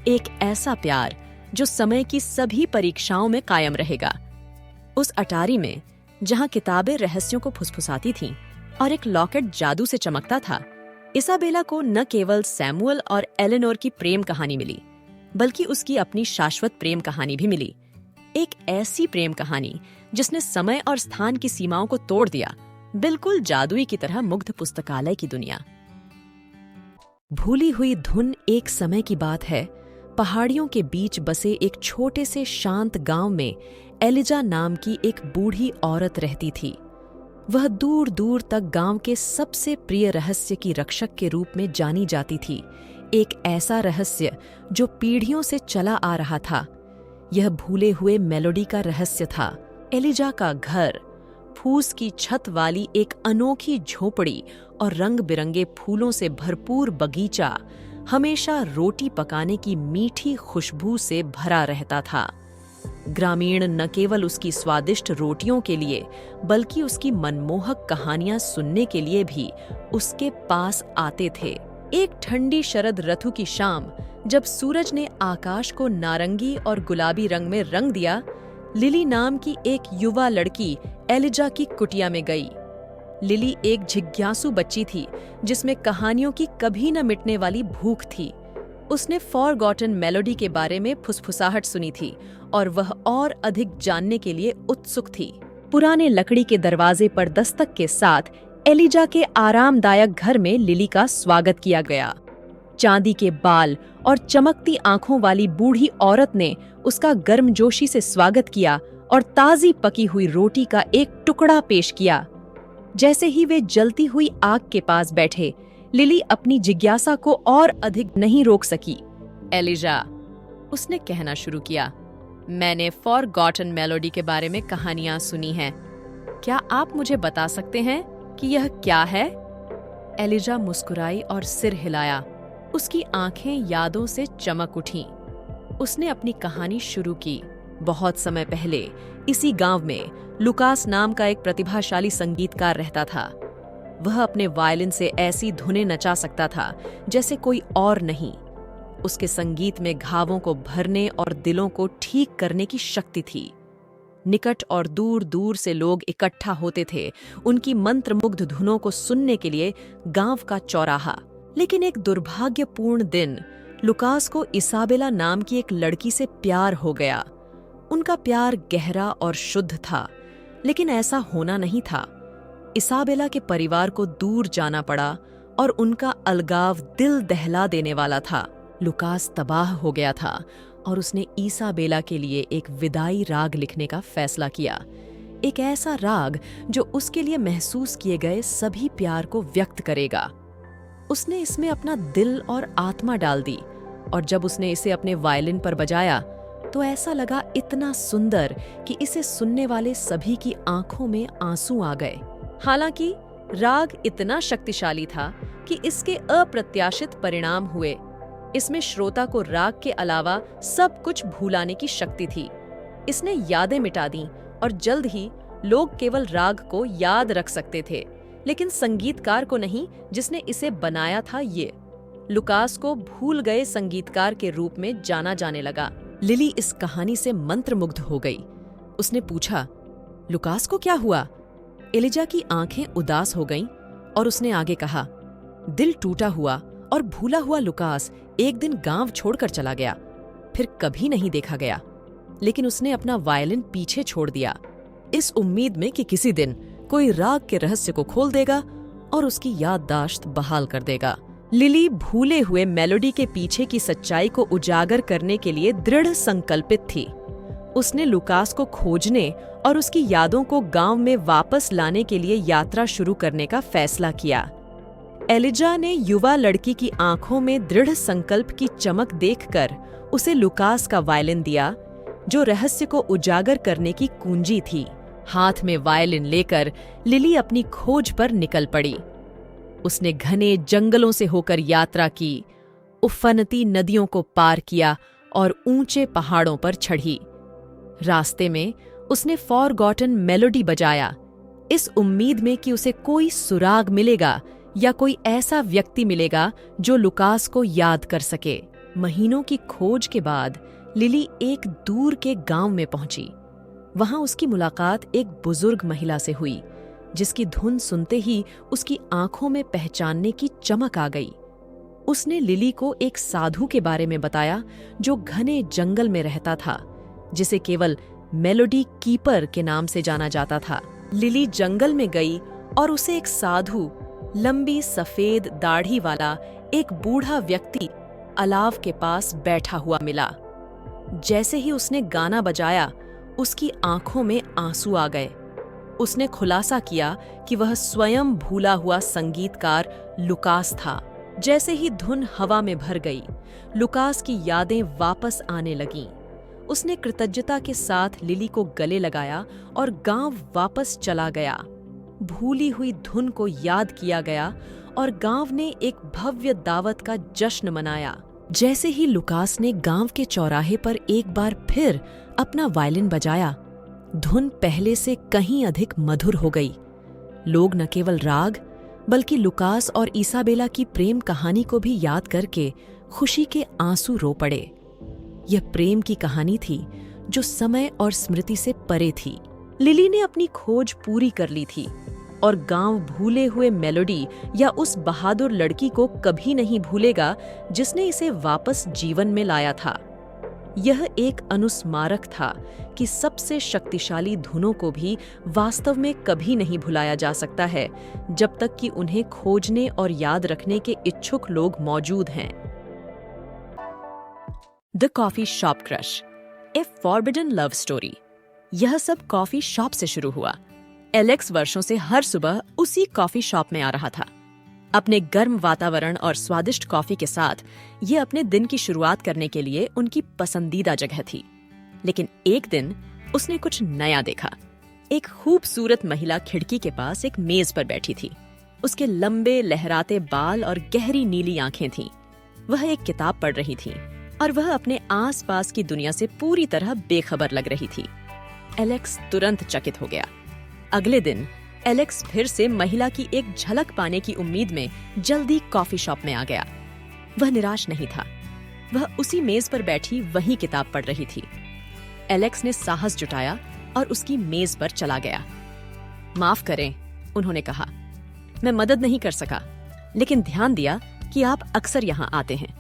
A: एक ऐसा प्यार जो समय की सभी परीक्षाओं में कायम रहेगा। उस अटारी में, जहां किताबें रहस्यों को फुसफुसाती थीं और एक लॉकेट जादू से चमकता था, इसाबेला को न केवल सैमुअल और एलेनोर की प्रेम कहानी मिली, बल्कि उसकी अपनी शाश्वत प्रेम कहानी भी मिली। एक ऐसी प्रेम कहानी जिसने समय और स्थान की सीमाओं को तोड़ दिया, बिल्कुल जादुई की तरह मुग्ध पुस्तकालय की दुनिया। भूली हुई धुन एक समय की बात है। पहाड़ियों के बीच बसे एक छोटे से शांत गांव में एलिजा नाम की एक बूढ़ी औरत रहती थी। वह दूर दूर तक गांव के सबसे प्रिय रहस्य की रक्षक के रूप में जानी जाती थी। एक ऐसा रहस्य जो पीढ़ियों से चला आ रहा था। यह भूले हुए मेलोडी का रहस्य था। एलिजा का घर, फूस की छत वाली एक अनोखी झोपड़ी और रंग बिरंगे फूलों से भरपूर बगीचा हमेशा रोटी पकाने की मीठी खुशबू से भरा रहता था। ग्रामीण न केवल उसकी स्वादिष्ट रोटियों के लिए, बल्कि उसकी मनमोहक कहानियां सुनने के लिए भी उसके पास आते थे। एक ठंडी शरद ऋतु की शाम, जब सूरज ने आकाश को नारंगी और गुलाबी रंग में रंग दिया, लिली नाम की एक युवा लड़की एलिजा की कुटिया में गई। लिली एक जिज्ञासु बच्ची थी जिसमें कहानियों की कभी न मिटने वाली भूख थी। उसने फॉरगॉटन मेलोडी के बारे में फुसफुसाहट सुनी थी और वह और अधिक जानने के लिए उत्सुक थी। पुराने लकड़ी के दरवाजे पर दस्तक के साथ एलिजा के आरामदायक घर में लिली का स्वागत किया गया। चांदी के बाल और चमकती आंखों वाली बूढ़ी औरत ने उसका गर्मजोशी से स्वागत किया और ताजी पकी हुई रोटी का एक टुकड़ा पेश किया। जैसे ही वे जलती हुई आग के पास बैठे, लिली अपनी जिज्ञासा को और अधिक नहीं रोक सकी। एलिजा, उसने कहना शुरू किया, मैंने फॉरगॉटन मेलोडी के बारे में कहानियां सुनी हैं। क्या आप मुझे बता सकते हैं कि यह क्या है? एलिजा मुस्कुराई और सिर हिलाया। उसकी आंखें यादों से चमक उठीं। उसने अपनी कहानी शुरू की। बहुत समय पहले इसी गांव में लुकास नाम का एक प्रतिभाशाली संगीतकार रहता था। वह अपने वायलिन से ऐसी धुनें नचा सकता था जैसे कोई और नहीं। उसके संगीत में घावों को भरने और दिलों को ठीक करने की शक्ति थी। निकट और दूर दूर से लोग इकट्ठा होते थे उनकी मंत्रमुग्ध धुनों को सुनने के लिए गांव का चौराहा। लेकिन एक दुर्भाग्यपूर्ण दिन लुकास को इसाबेला नाम की एक लड़की से प्यार हो गया। उनका प्यार गहरा और शुद्ध था, लेकिन ऐसा होना नहीं था। इसाबेला के परिवार को दूर जाना पड़ा और उनका अलगाव दिल दहला देने वाला था। लुकास तबाह हो गया था और उसने इसाबेला के लिए एक विदाई राग लिखने का फैसला किया। एक ऐसा राग जो उसके लिए महसूस किए गए सभी प्यार को व्यक्त करेगा। उसने इसमें अपना दिल और आत्मा डाल दी, और जब उसने इसे अपने वायलिन पर बजाया तो ऐसा लगा इतना सुंदर कि इसे सुनने वाले सभी की आंखों में आंसू आ गए। हालांकि राग इतना शक्तिशाली था कि इसके अप्रत्याशित परिणाम हुए। इसमें श्रोता को राग के अलावा सब कुछ भुलाने की शक्ति थी। इसने यादें मिटा दीं और जल्द ही लोग केवल राग को याद रख सकते थे, लेकिन संगीतकार को नहीं जिसने इसे बनाया था। ये लुकास को भूल गए संगीतकार के रूप में जाना जाने लगा। लिली इस कहानी से मंत्रमुग्ध हो गई। उसने पूछा, लुकास को क्या हुआ? एलिजा की आंखें उदास हो गईं और उसने आगे कहा, दिल टूटा हुआ और भूला हुआ लुकास एक दिन गांव छोड़कर चला गया, फिर कभी नहीं देखा गया। लेकिन उसने अपना वायलिन पीछे छोड़ दिया, इस उम्मीद में कि किसी दिन कोई राग के रहस्य को खोल देगा और उसकी याददाश्त बहाल कर देगा। लिली भूले हुए मेलोडी के पीछे की सच्चाई को उजागर करने के लिए दृढ़ संकल्पित थी। उसने लुकास को खोजने और उसकी यादों को गांव में वापस लाने के लिए यात्रा शुरू करने का फैसला किया। एलिजा ने युवा लड़की की आंखों में दृढ़ संकल्प की चमक देखकर उसे लुकास का वायलिन दिया, जो रहस्य को उजागर करने की कुंजी थी। हाथ में वायलिन लेकर लिली अपनी खोज पर निकल पड़ी। उसने घने जंगलों से होकर यात्रा की, उफनती नदियों को पार किया और ऊंचे पहाड़ों पर चढ़ी। रास्ते में उसने फॉरगॉटन मेलोडी बजाया, इस उम्मीद में कि उसे कोई सुराग मिलेगा या कोई ऐसा व्यक्ति मिलेगा जो लुकास को याद कर सके। महीनों की खोज के बाद लिली एक दूर के गांव में पहुंची। वहां उसकी मुलाकात एक बुजुर्ग महिला से हुई, जिसकी धुन सुनते ही उसकी आंखों में पहचानने की चमक आ गई। उसने लिली को एक साधु के बारे में बताया जो घने जंगल में रहता था, जिसे केवल मेलोडी कीपर के नाम से जाना जाता था। लिली जंगल में गई और उसे एक साधु, लंबी सफेद दाढ़ी वाला एक बूढ़ा व्यक्ति अलाव के पास बैठा हुआ मिला। जैसे ही उसने गाना बजाया, उसकी आंखों में आंसू आ गए। उसने खुलासा किया कि वह स्वयं भूला हुआ संगीतकार लुकास था। जैसे ही धुन हवा में भर गई, लुकास की यादें वापस आने लगीं। उसने कृतज्ञता के साथ लिली को गले लगाया और गांव वापस चला गया। भूली हुई धुन को याद किया गया और गांव ने एक भव्य दावत का जश्न मनाया। जैसे ही लुकास ने गांव के चौराहे पर एक बार फिर अपना वायलिन बजाया, धुन पहले से कहीं अधिक मधुर हो गई। लोग न केवल राग बल्कि लुकास और इसाबेला की प्रेम कहानी को भी याद करके खुशी के आंसू रो पड़े। यह प्रेम की कहानी थी जो समय और स्मृति से परे थी। लिली ने अपनी खोज पूरी कर ली थी और गांव भूले हुए मेलोडी या उस बहादुर लड़की को कभी नहीं भूलेगा जिसने इसे वापस जीवन में लाया था। यह एक अनुस्मारक था कि सबसे शक्तिशाली धुनों को भी वास्तव में कभी नहीं भुलाया जा सकता है जब तक कि उन्हें खोजने और याद रखने के इच्छुक लोग मौजूद हैं। The coffee shop crush, A forbidden love story. यह सब कॉफी शॉप से शुरू हुआ। एलेक्स वर्षों से हर सुबह उसी कॉफी शॉप में आ रहा था। अपने गर्म वातावरण और स्वादिष्ट कॉफी के साथ ये अपने दिन की शुरुआत करने के लिए उनकी पसंदीदा जगह थी। लेकिन एक दिन उसने कुछ नया देखा। एक खूबसूरत महिला खिड़की के पास एक मेज पर बैठी थी। उसके लंबे लहराते बाल और गहरी नीली आंखें थीं। वह एक किताब पढ़ रही थी और वह अपने आसपास की दुनिया से पूरी तरह बेखबर लग रही थी। एलेक्स तुरंत चकित हो गया। अगले दिन एलेक्स फिर से महिला की एक झलक पाने की उम्मीद में जल्दी कॉफी शॉप में आ गया। वह निराश नहीं था। वह उसी मेज पर बैठी वही किताब पढ़ रही थी। एलेक्स ने साहस जुटाया और उसकी मेज पर चला गया। माफ करें, उन्होंने कहा, मैं मदद नहीं कर सका, लेकिन ध्यान दिया कि आप अक्सर यहाँ आते हैं।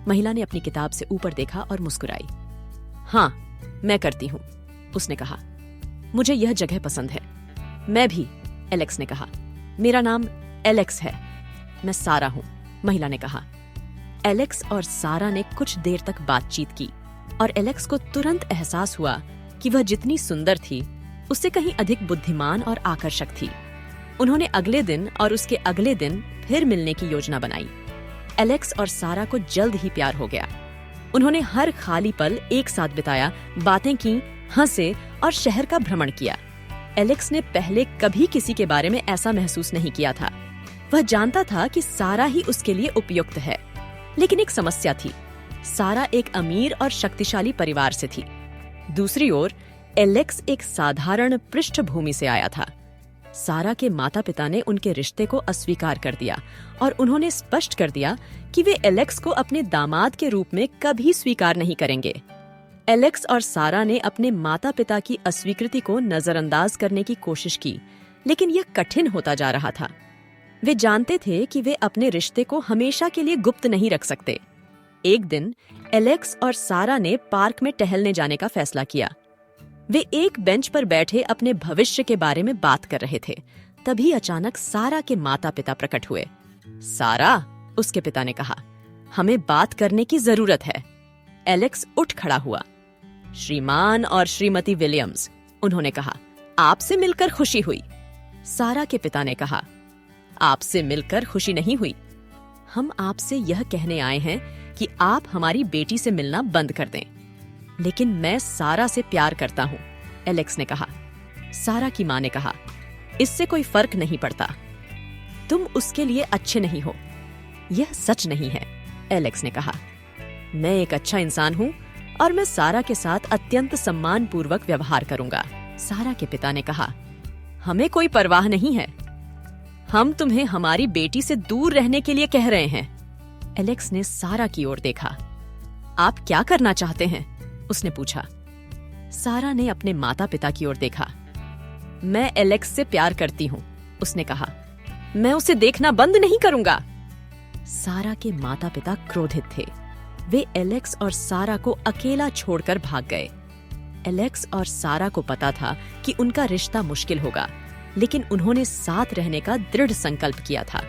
A: महिला ने अपनी किताब से ऊपर देखा और मुस्कुराई। हाँ, मैं करती हूँ, उसने कहा। मुझे यह जगह पसंद है। मैं भी, एलेक्स ने कहा। मेरा नाम एलेक्स है। मैं सारा हूँ, महिला ने कहा। एलेक्स और सारा ने कुछ देर तक बातचीत की और एलेक्स को तुरंत एहसास हुआ कि वह जितनी सुंदर थी उससे कहीं अधिक बुद्धिमान और आकर्षक थी। उन्होंने अगले दिन और उसके अगले दिन फिर मिलने की योजना बनाई। एलेक्स और सारा को जल्द ही प्यार हो गया। उन्होंने हर खाली पल एक साथ बिताया, बातें की, हंसे और शहर का भ्रमण किया। एलेक्स ने पहले कभी किसी के बारे में ऐसा महसूस नहीं किया था। वह जानता था कि सारा ही उसके लिए उपयुक्त है, लेकिन एक समस्या थी। सारा एक अमीर और शक्तिशाली परिवार से थी। दूसरी ओर एलेक्स एक साधारण पृष्ठभूमि से आया था। सारा के माता-पिता ने उनके रिश्ते को अस्वीकार कर दिया और उन्होंने स्पष्ट कर दिया कि वे एलेक्स को अपने दामाद के रूप में कभी स्वीकार नहीं करेंगे। एलेक्स और सारा ने अपने माता-पिता की अस्वीकृति को नजरअंदाज करने की कोशिश की, लेकिन यह कठिन होता जा रहा था। वे जानते थे कि वे अपने रिश्ते को हमेशा के लिए गुप्त नहीं रख सकते। एक दिन एलेक्स और सारा ने पार्क में टहलने जाने का फैसला किया। वे एक बेंच पर बैठे अपने भविष्य के बारे में बात कर रहे थे। तभी अचानक सारा के माता-पिता प्रकट हुए। सारा, उसके पिता ने कहा, हमें बात करने की जरूरत है। एलेक्स उठ खड़ा हुआ। श्रीमान और श्रीमती विलियम्स, उन्होंने कहा, आपसे मिलकर खुशी हुई। सारा के पिता ने कहा, आपसे मिलकर खुशी नहीं हुई। हम आपसे यह कहने आए हैं कि आप हमारी बेटी से मिलना बंद कर दें। लेकिन मैं सारा से प्यार करता हूं, एलेक्स ने कहा। सारा की मां ने कहा, इससे कोई फर्क नहीं पड़ता। तुम उसके लिए अच्छे नहीं हो। यह सच नहीं है, एलेक्स ने कहा। मैं एक अच्छा इंसान हूं और मैं सारा के साथ अत्यंत सम्मानपूर्वक व्यवहार करूंगा। सारा के पिता ने कहा, हमें कोई परवाह नहीं है। हम तुम्हें हमारी बेटी से दूर रहने के लिए कह रहे हैं। एलेक्स ने सारा की ओर देखा। आप क्या करना चाहते हैं? उसने पूछा। सारा ने अपने माता पिता की ओर देखा। मैं एलेक्स से प्यार करती हूं, उसने कहा। मैं उसे देखना बंद नहीं करूंगा। सारा के माता पिता क्रोधित थे। वे एलेक्स और सारा को अकेला छोड़कर भाग गए। एलेक्स और सारा को पता था कि उनका रिश्ता मुश्किल होगा, लेकिन उन्होंने साथ रहने का दृढ़ संकल्प किया था।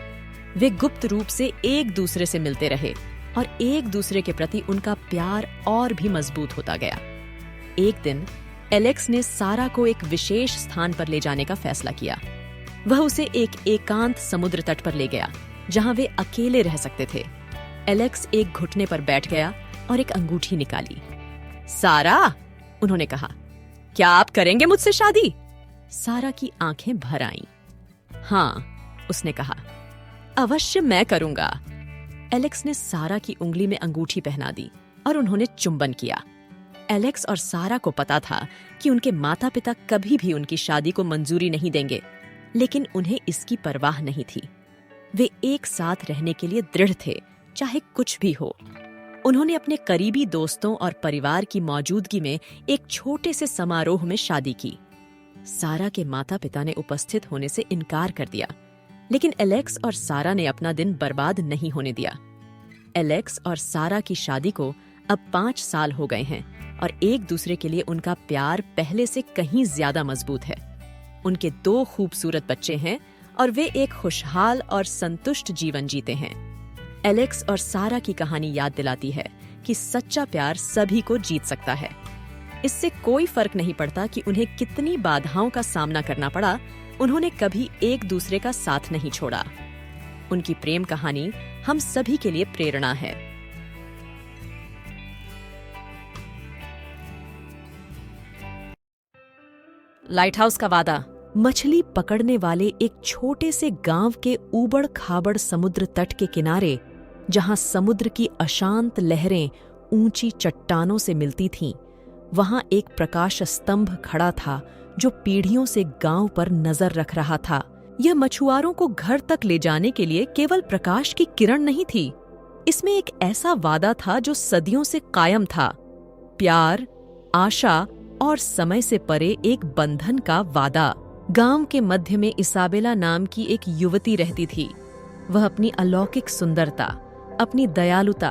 A: वे गुप्त रूप से एक दूसरे से मिलते रहे और एक दूसरे के प्रति उनका प्यार और भी मजबूत होता गया। एक दिन एलेक्स ने सारा को एक विशेष स्थान पर ले जाने का फैसला किया। वह उसे एक एकांत समुद्र तट पर ले गया, जहां वे अकेले रह सकते थे। एलेक्स एक घुटने पर बैठ गया और एक अंगूठी निकाली। सारा, उन्होंने कहा, क्या आप करेंगे मुझसे शादी? सारा की आंखें भर आईं। हाँ, उसने कहा, अवश्य मैं करूंगा। एलेक्स ने सारा की उंगली में अंगूठी पहना दी और उन्होंने चुंबन किया। एलेक्स और सारा को पता था कि उनके माता पिता कभी भी उनकी शादी को मंजूरी नहीं देंगे, लेकिन उन्हें इसकी परवाह नहीं थी। वे एक साथ रहने के लिए दृढ़ थे, चाहे कुछ भी हो। उन्होंने अपने करीबी दोस्तों और परिवार की मौजूदगी में एक छोटे से समारोह में शादी की। सारा के माता पिता ने उपस्थित होने से इनकार कर दिया, लेकिन एलेक्स और सारा ने अपना दिन बर्बाद नहीं होने दिया। एलेक्स और सारा की शादी को अब 5 साल हो गए हैं और एक दूसरे के लिए उनका प्यार पहले से कहीं ज्यादा मजबूत है। उनके 2 खूबसूरत बच्चे हैं और वे एक खुशहाल और संतुष्ट जीवन जीते हैं। एलेक्स और सारा की कहानी याद दिलाती है कि सच्चा प्यार सभी को जीत सकता है। इससे कोई फर्क नहीं पड़ता कि उन्हें कितनी बाधाओं का सामना करना पड़ा, उन्होंने कभी एक दूसरे का साथ नहीं छोड़ा। उनकी प्रेम कहानी हम सभी के लिए प्रेरणा है। लाइट हाउस का वादा। मछली पकड़ने वाले एक छोटे से गांव के ऊबड़ खाबड़ समुद्र तट के किनारे, जहां समुद्र की अशांत लहरें ऊंची चट्टानों से मिलती थीं, वहां एक प्रकाश स्तंभ खड़ा था जो पीढ़ियों से गांव पर नजर रख रहा था। यह मछुआरों को घर तक ले जाने के लिए केवल प्रकाश की किरण नहीं थी, इसमें एक ऐसा वादा था जो सदियों से कायम था। प्यार, आशा और समय से परे एक बंधन का वादा। गांव के मध्य में इसाबेला नाम की एक युवती रहती थी। वह अपनी अलौकिक सुंदरता, अपनी दयालुता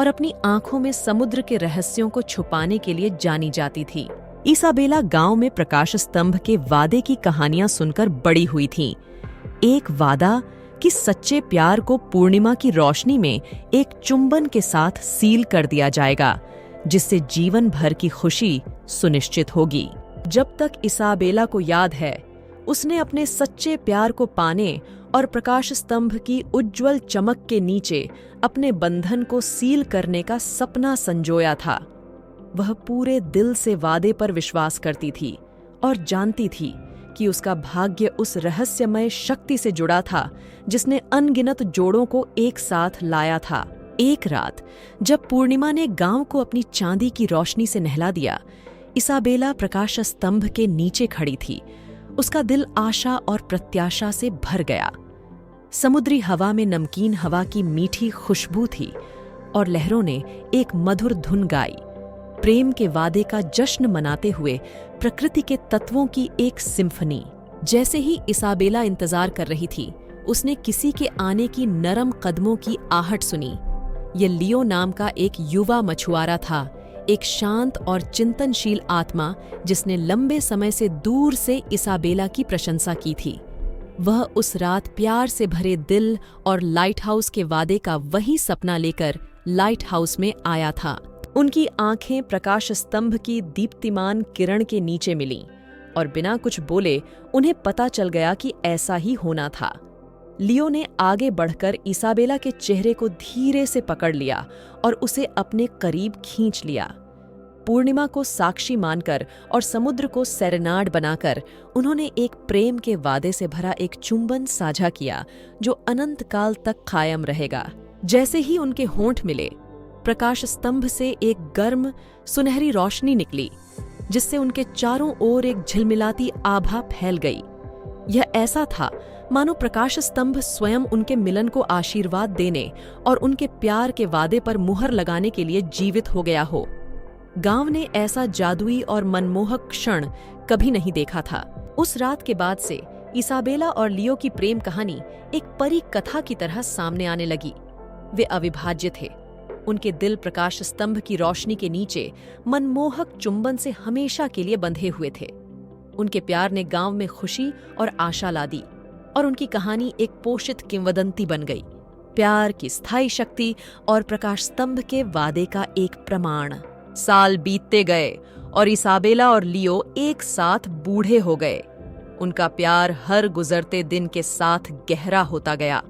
A: और अपनी आंखों में समुद्र के रहस्यों को छुपाने के लिए जानी जाती थी। इसाबेला गांव में प्रकाश स्तंभ के वादे की कहानियां सुनकर बड़ी हुई थी। एक वादा कि सच्चे प्यार को पूर्णिमा की रोशनी में एक चुंबन के साथ सील कर दिया जाएगा, जिससे जीवन भर की खुशी सुनिश्चित होगी। जब तक इसाबेला को याद है, उसने अपने सच्चे प्यार को पाने और प्रकाश स्तंभ की उज्जवल चमक के नीचे अपने बंधन को सील करने का सपना संजोया था। वह पूरे दिल से वादे पर विश्वास करती थी और जानती थी कि उसका भाग्य उस रहस्यमय शक्ति से जुड़ा था जिसने अनगिनत जोड़ों को एक साथ लाया था। एक रात जब पूर्णिमा ने गांव को अपनी चांदी की रोशनी से नहला दिया, इसाबेला प्रकाश स्तंभ के नीचे खड़ी थी। उसका दिल आशा और प्रत्याशा से भर गया। समुद्री हवा में नमकीन हवा की मीठी खुशबू थी और लहरों ने एक मधुर धुन गाई, प्रेम के वादे का जश्न मनाते हुए प्रकृति के तत्वों की एक सिम्फनी। जैसे ही इसाबेला इंतजार कर रही थी, उसने किसी के आने की नरम कदमों की आहट सुनी। ये लियो नाम का एक युवा मछुआरा था, एक शांत और चिंतनशील आत्मा जिसने लंबे समय से दूर से इसाबेला की प्रशंसा की थी। वह उस रात प्यार से भरे दिल और लाइट हाउस के वादे का वही सपना लेकर लाइट हाउस में आया था। उनकी आंखें प्रकाश स्तंभ की दीप्तिमान किरण के नीचे मिलीं और बिना कुछ बोले उन्हें पता चल गया कि ऐसा ही होना था। लियो ने आगे बढ़कर इसाबेला के चेहरे को धीरे से पकड़ लिया और उसे अपने करीब खींच लिया। पूर्णिमा को साक्षी मानकर और समुद्र को सेरेनाड बनाकर उन्होंने एक प्रेम के वादे से भरा एक चुंबन साझा किया जो अनंत काल तक कायम रहेगा। जैसे ही उनके होंठ मिले, प्रकाश स्तंभ से एक गर्म सुनहरी रोशनी निकली, जिससे उनके चारों ओर एक झिलमिलाती आभा फैल गई। यह ऐसा था मानो प्रकाश स्तंभ स्वयं उनके मिलन को आशीर्वाद देने और उनके प्यार के वादे पर मुहर लगाने के लिए जीवित हो गया हो। गांव ने ऐसा जादुई और मनमोहक क्षण कभी नहीं देखा था। उस रात के बाद से इसाबेला और लियो की प्रेम कहानी एक परी कथा की तरह सामने आने लगी। वे अविभाज्य थे। उनके दिल प्रकाश स्तंभ की रोशनी के नीचे मनमोहक चुंबन से हमेशा के लिए बंधे हुए थे। उनके प्यार ने गांव में खुशी और आशा ला दी और उनकी कहानी एक पोषित किंवदंती बन गई, प्यार की स्थायी शक्ति और प्रकाश स्तंभ के वादे का एक प्रमाण। साल बीतते गए और इसाबेला और लियो एक साथ बूढ़े हो गए। उनका प्यार हर गुजरते दिन के साथ गहरा होता गया।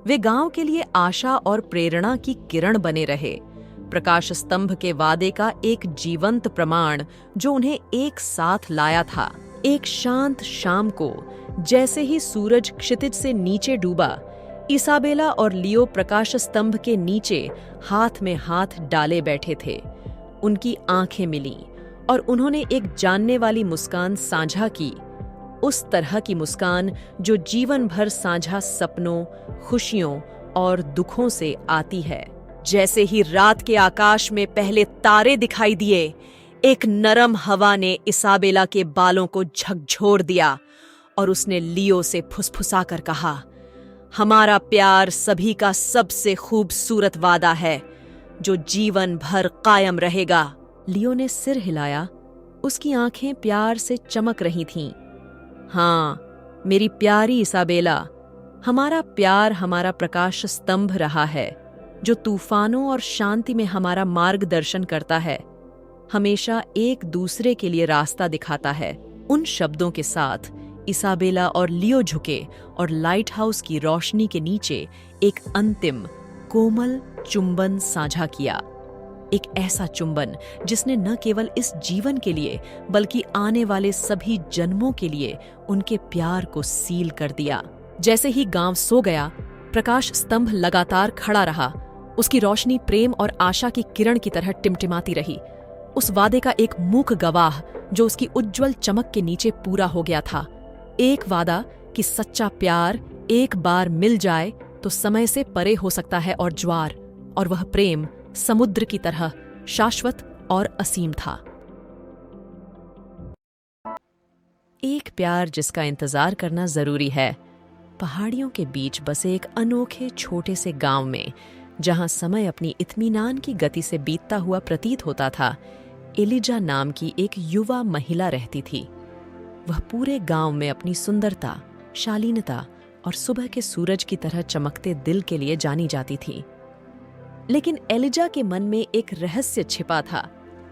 A: वे गांव के लिए आशा और प्रेरणा की किरण बने रहे, प्रकाश स्तंभ के वादे का एक जीवंत प्रमाण जो उन्हें एक साथ लाया था। एक शांत शाम को जैसे ही सूरज क्षितिज से नीचे डूबा, इसाबेला और लियो प्रकाश स्तंभ के नीचे हाथ में हाथ डाले बैठे थे। उनकी आंखें मिलीं और उन्होंने एक जानने वाली मुस्कान साझा की, उस तरह की मुस्कान जो जीवन भर साझा सपनों, खुशियों और दुखों से आती है। जैसे ही रात के आकाश में पहले तारे दिखाई दिए, एक नरम हवा ने इसाबेला के बालों को झकझोर दिया और उसने लियो से फुसफुसाकर कहा, हमारा प्यार सभी का सबसे खूबसूरत वादा है जो जीवन भर कायम रहेगा। लियो ने सिर हिलाया। उसकी आंखें प्यार से चमक रही थीं। हाँ, मेरी प्यारी इसाबेला, हमारा प्यार हमारा प्रकाश स्तंभ रहा है जो तूफानों और शांति में हमारा मार्गदर्शन करता है, हमेशा एक दूसरे के लिए रास्ता दिखाता है। उन शब्दों के साथ इसाबेला और लियो झुके और लाइट हाउस की रोशनी के नीचे एक अंतिम कोमल चुंबन साझा किया। एक ऐसा चुंबन जिसने न केवल इस जीवन के लिए बल्कि आने वाले सभी जन्मों के लिए उनके प्यार को सील कर दिया। जैसे ही गांव सो गया, प्रकाश स्तंभ लगातार खड़ा रहा। उसकी रोशनी प्रेम और आशा की किरण की तरह टिमटिमाती रही, उस वादे का एक मूक गवाह जो उसकी उज्जवल चमक के नीचे पूरा हो गया था। एक वादा कि सच्चा प्यार एक बार मिल जाए तो समय से परे हो सकता है और ज्वार, और वह प्रेम समुद्र की तरह शाश्वत और असीम था। एक प्यार जिसका इंतजार करना जरूरी है। पहाड़ियों के बीच बसे एक अनोखे छोटे से गांव में, जहां समय अपनी इत्मीनान की गति से बीतता हुआ प्रतीत होता था, एलिजा नाम की एक युवा महिला रहती थी। वह पूरे गांव में अपनी सुंदरता, शालीनता और सुबह के सूरज की तरह चमकते दिल के लिए जानी जाती थी। लेकिन एलिजा के मन में एक रहस्य छिपा था,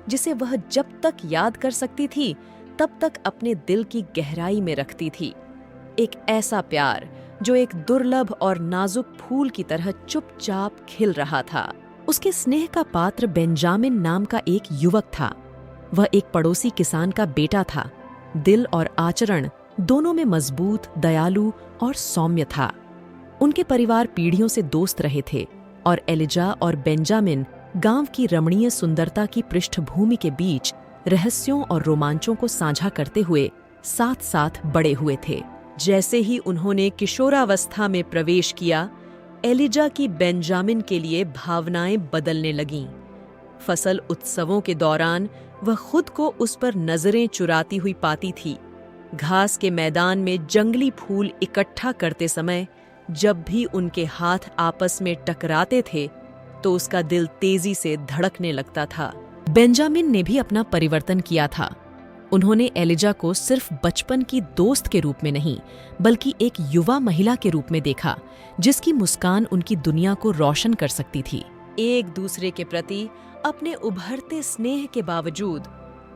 A: जिसे वह जब तक याद कर सकती थी तब तक अपने दिल की गहराई में रखती थी। एक ऐसा प्यार जो एक दुर्लभ और नाजुक फूल की तरह चुपचाप खिल रहा था। उसके स्नेह का पात्र बेंजामिन नाम का एक युवक था। वह एक पड़ोसी किसान का बेटा था। दिल और आचरण दोनों में मजबूत, दयालु और सौम्य था। उनके परिवार पीढ़ियों से दोस्त रहे थे और एलिजा और बेंजामिन गांव की रमणीय सुंदरता की पृष्ठभूमि के बीच रहस्यों और रोमांचों को साझा करते हुए साथ साथ बड़े हुए थे। जैसे ही उन्होंने किशोरावस्था में प्रवेश किया, एलिजा की बेंजामिन के लिए भावनाएं बदलने लगीं। फसल उत्सवों के दौरान वह खुद को उस पर नजरें चुराती हुई पाती थी। घास के मैदान में जंगली फूल इकट्ठा करते समय जब भी उनके हाथ आपस में टकराते थे तो उसका दिल तेजी से धड़कने लगता था। बेंजामिन ने भी अपना परिवर्तन किया था। उन्होंने एलिजा को सिर्फ बचपन की दोस्त के रूप में नहीं, बल्कि एक युवा महिला के रूप में देखा, जिसकी मुस्कान उनकी दुनिया को रोशन कर सकती थी। एक दूसरे के प्रति अपने उभरते स्नेह के बावजूद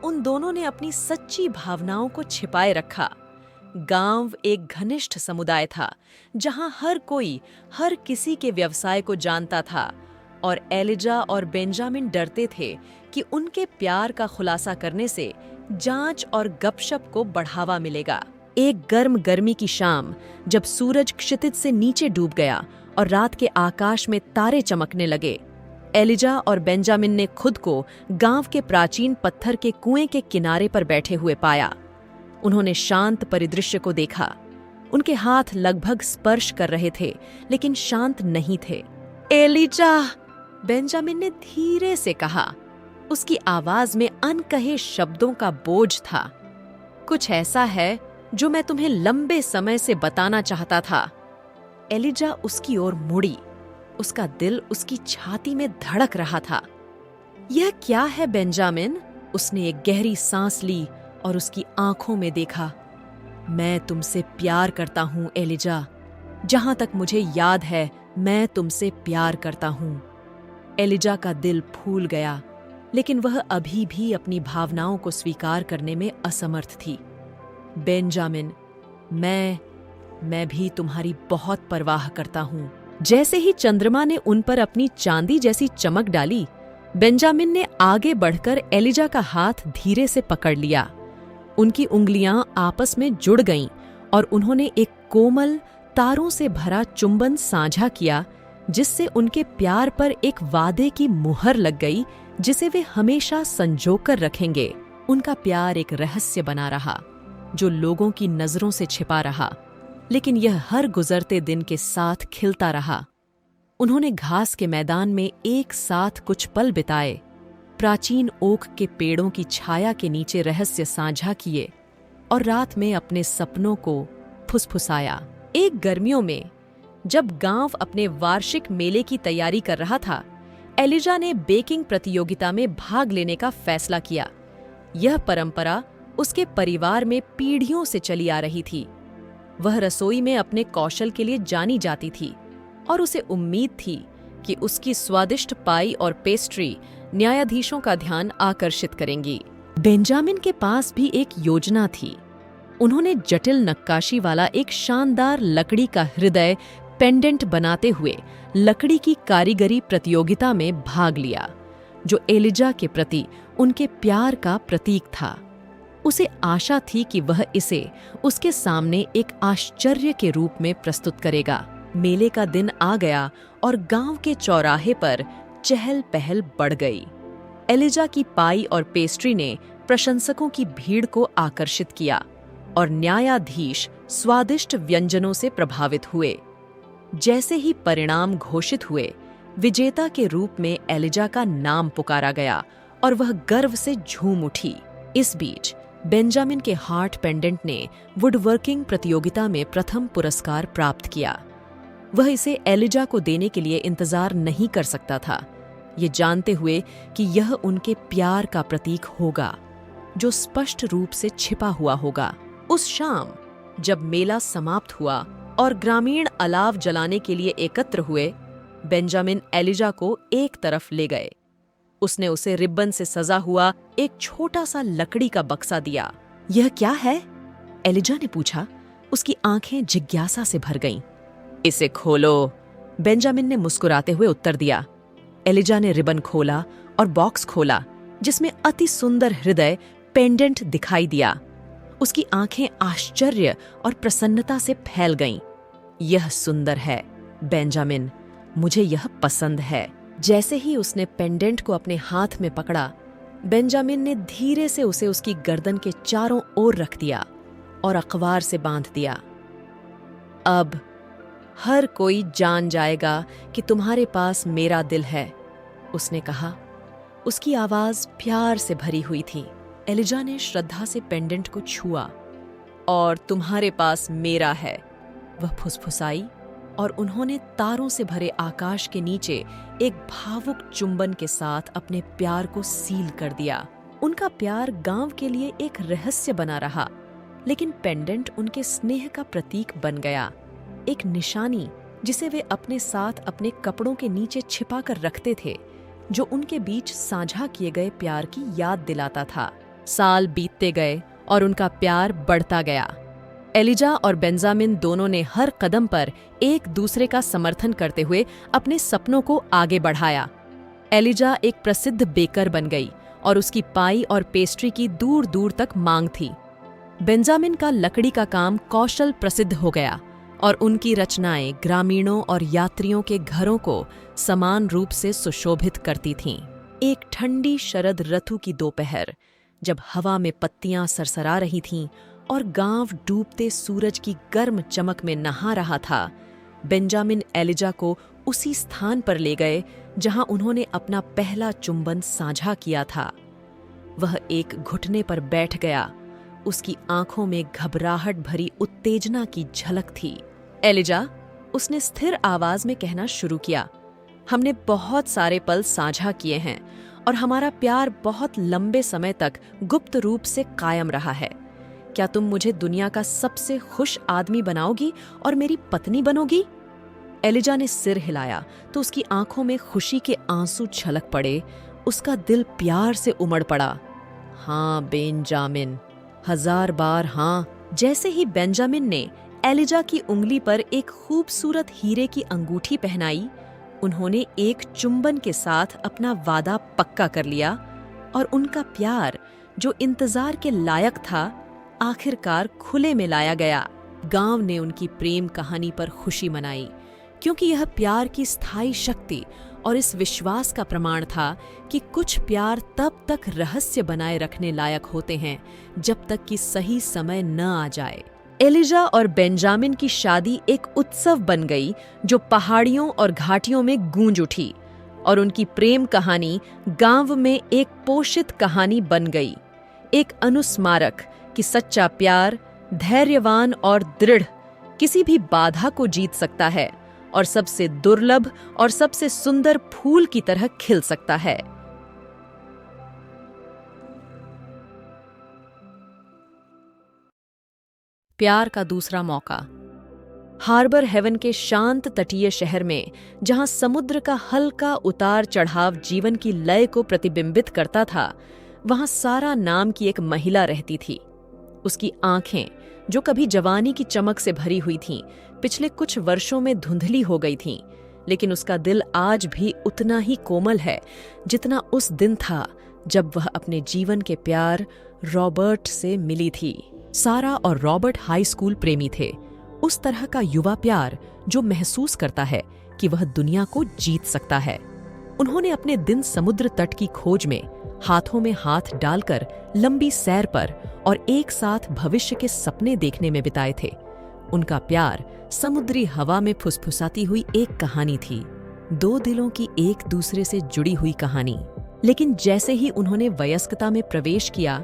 A: उन दोनों ने अपनी सच्ची भावनाओं को छिपाए रखा। गांव एक घनिष्ठ समुदाय था, जहां हर कोई हर किसी के व्यवसाय को जानता था, और एलिजा और बेंजामिन डरते थे कि उनके प्यार का खुलासा करने से जांच और गपशप को बढ़ावा मिलेगा। एक गर्मी की शाम, जब सूरज क्षितिज से नीचे डूब गया और रात के आकाश में तारे चमकने लगे, एलिजा और बेंजामिन ने खुद को गांव के प्राचीन पत्थर के कुएं के किनारे पर बैठे हुए पाया। उन्होंने शांत परिदृश्य को देखा। उनके हाथ लगभग स्पर्श कर रहे थे, लेकिन शांत नहीं थे। एलिजा, बेंजामिन ने धीरे से कहा। उसकी आवाज में अनकहे शब्दों का बोझ था। कुछ ऐसा है जो मैं तुम्हें लंबे समय से बताना चाहता था। एलिजा उसकी ओर मुड़ी। उसका दिल उसकी छाती में धड़क रहा था। यह क्या है बेंजामिन? उसने एक गहरी सांस ली और उसकी आंखों में देखा। मैं तुमसे प्यार करता हूं एलिजा। जहां तक मुझे याद है, मैं तुमसे प्यार करता हूं। एलिजा का दिल फूल गया, लेकिन वह अभी भी अपनी भावनाओं को स्वीकार करने में असमर्थ थी। बेंजामिन, मैं भी तुम्हारी बहुत परवाह करता हूं। जैसे ही चंद्रमा ने उन पर अपनी चांदी जैसी चमक डाली, बेंजामिन ने आगे बढ़कर एलिजा का हाथ धीरे से पकड़ लिया। उनकी उंगलियां आपस में जुड़ गईं और उन्होंने एक कोमल, तारों से भरा चुंबन साझा किया, जिससे उनके प्यार पर एक वादे की मुहर लग गई, जिसे वे हमेशा संजोकर रखेंगे। उनका प्यार एक रहस्य बना रहा, जो लोगों की नजरों से छिपा रहा, लेकिन यह हर गुजरते दिन के साथ खिलता रहा। उन्होंने घास के मैदान में एक साथ कुछ पल बिताए, प्राचीन ओक के पेड़ों की छाया के नीचे रहस्य साझा किए और रात में अपने सपनों को फुसफुसाया। एक गर्मियों में, जब गांव अपने वार्षिक मेले की तैयारी कर रहा था, एलिजा ने बेकिंग प्रतियोगिता में भाग लेने का फैसला किया। यह परंपरा उसके परिवार में पीढ़ियों से चली आ रही थी। वह रसोई में अपने कौशल के लिए जानी जाती थी और उसे उम्मीद थी कि उसकी स्वादिष्ट पाई और पेस्ट्री न्यायाधीशों का ध्यान आकर्षित करेंगी। बेंजामिन के पास भी एक योजना थी। उन्होंने जटिल नक्काशी वाला एक शानदार लकड़ी का हृदय पेंडेंट बनाते हुए लकड़ी की कारीगरी प्रतियोगिता में भाग लिया, जो एलिजा के प्रति उनके प्यार का प्रतीक था। उसे आशा थी कि वह इसे उसके सामने एक आश्चर्य के रूप में प्रस्तुत करेगा। मेले का दिन आ गया और गांव के चौराहे पर चहल पहल बढ़ गई। एलिजा की पाई और पेस्ट्री ने प्रशंसकों की भीड़ को आकर्षित किया और न्यायाधीश स्वादिष्ट व्यंजनों से प्रभावित हुए। जैसे ही परिणाम घोषित हुए, विजेता के रूप में एलिजा का नाम पुकारा गया और वह गर्व से झूम उठी। इस बीच बेंजामिन के हार्ट पेंडेंट ने वुडवर्किंग प्रतियोगिता में प्रथम पुरस्कार प्राप्त किया। वह इसे एलिजा को देने के लिए इंतजार नहीं कर सकता था, ये जानते हुए कि यह उनके प्यार का प्रतीक होगा, जो स्पष्ट रूप से छिपा हुआ होगा। उस शाम, जब मेला समाप्त हुआ और ग्रामीण अलाव जलाने के लिए एकत्र हुए, बेंजामिन एलिजा को एक तरफ ले गए। उसने उसे रिबन से सजा हुआ एक छोटा सा लकड़ी का बक्सा दिया। यह क्या है? एलिजा ने पूछा। उसकी आंखें जिज्ञासा से भर गईं। इसे खोलो, बेंजामिन ने मुस्कुराते हुए उत्तर दिया। एलिजा ने रिबन खोला और बॉक्स खोला, जिसमें अति सुंदर हृदय पेंडेंट दिखाई दिया। उसकी आंखें आश्चर्य और प्रसन्नता से फैल गईं। यह सुंदर है बेंजामिन, मुझे यह पसंद है। जैसे ही उसने पेंडेंट को अपने हाथ में पकड़ा, बेंजामिन ने धीरे से उसे उसकी गर्दन के चारों ओर रख दिया और अखबार से बांध दिया। अब हर कोई जान जाएगा कि तुम्हारे पास मेरा दिल है, उसने कहा। उसकी आवाज प्यार से भरी हुई थी। एलिजा ने श्रद्धा से पेंडेंट को छुआ। और तुम्हारे पास मेरा है, वह फुसफुसाई, और उन्होंने तारों से भरे आकाश के नीचे एक भावुक चुंबन के साथ अपने प्यार को सील कर दिया। उनका प्यार गांव के लिए एक रहस्य बना रहा, लेकिन पेंडेंट उनके स्नेह का प्रतीक बन गया, एक निशानी जिसे वे अपने साथ अपने कपड़ों के नीचे छिपा कर रखते थे, जो उनके बीच साझा किए गए प्यार की याद दिलाता था। साल बीतते गए और उनका प्यार बढ़ता गया। एलिजा और बेंजामिन दोनों ने हर कदम पर एक दूसरे का समर्थन करते हुए अपने सपनों को आगे बढ़ाया। एलिजा एक प्रसिद्ध बेकर बन गई और उसकी पाई और पेस्ट्री की दूर दूर तक मांग थी। बेंजामिन का लकड़ी का काम कौशल प्रसिद्ध हो गया और उनकी रचनाएं ग्रामीणों और यात्रियों के घरों को समान रूप से सुशोभित करती थीं। एक ठंडी शरद ऋतु की दोपहर, जब हवा में पत्तियां सरसरा रही थीं और गांव डूबते सूरज की गर्म चमक में नहा रहा था, बेंजामिन एलिजा को उसी स्थान पर ले गए जहां उन्होंने अपना पहला चुंबन साझा किया था। वह एक घुटने पर बैठ गया। उसकी आंखों में घबराहट भरी उत्तेजना की झलक थी। एलिजा, उसने स्थिर आवाज में कहना शुरू किया, हमने बहुत सारे पल साझा किए हैं और हमारा प्यार बहुत लंबे समय तक गुप्त रूप से कायम रहा है। क्या तुम मुझे दुनिया का सबसे खुश आदमी बनाओगी और मेरी पत्नी बनोगी? एलिजा ने सिर हिलाया तो उसकी आंखों में खुशी के आंसू छलक पड़े। उसका दिल प्यार से उमड़ पड़ा। हाँ बेंजामिन, 1000 बार हाँ। जैसे ही बेंजामिन ने एलिजा की उंगली पर एक खूबसूरत हीरे की अंगूठी पहनाई, उन्होंने एक चुंबन के साथ अपना वादा पक्का कर लिया और उनका प्यार, जो इंतजार के लायक था, आखिरकार खुले में लाया गया। गांव ने उनकी प्रेम कहानी पर खुशी मनाई, क्योंकि यह प्यार की स्थायी शक्ति और इस विश्वास का प्रमाण था कि कुछ प्यार तब तक रहस्य बनाए रखने लायक होते हैं जब तक कि सही समय न आ जाए। एलिजा और बेंजामिन की शादी एक उत्सव बन गई जो पहाड़ियों और घाटियों में गूंज उठी, और उनकी प्रेम कहानी गांव में एक पोषित कहानी बन गई, एक अनुस्मारक कि सच्चा प्यार धैर्यवान और दृढ़ किसी भी बाधा को जीत सकता है और सबसे दुर्लभ और सबसे सुंदर फूल की तरह खिल सकता है। प्यार का दूसरा मौका। हार्बर हेवन के शांत तटीय शहर में, जहां समुद्र का हल्का उतार चढ़ाव जीवन की लय को प्रतिबिंबित करता था, वहां सारा नाम की एक महिला रहती थी। उसकी आंखें, जो कभी जवानी की चमक से भरी हुई थीं, पिछले कुछ वर्षों में धुंधली हो गई थीं, लेकिन उसका दिल आज भी उतना ही कोमल है जितना उस दिन था जब वह अपने जीवन के प्यार रॉबर्ट से मिली थी। सारा और रॉबर्ट हाई स्कूल प्रेमी थे, उस तरह का युवा प्यार जो महसूस करता है कि वह दुनिया को जीत सकता है। उन्होंने अपने दिन समुद्र तट की खोज में, हाथों में हाथ डालकर लंबी सैर पर और एक साथ भविष्य के सपने देखने में बिताए थे। उनका प्यार समुद्री हवा में फुसफुसाती हुई एक कहानी थी, दो दिलों की एक दूसरे से जुड़ी हुई कहानी। लेकिन जैसे ही उन्होंने वयस्कता में प्रवेश किया,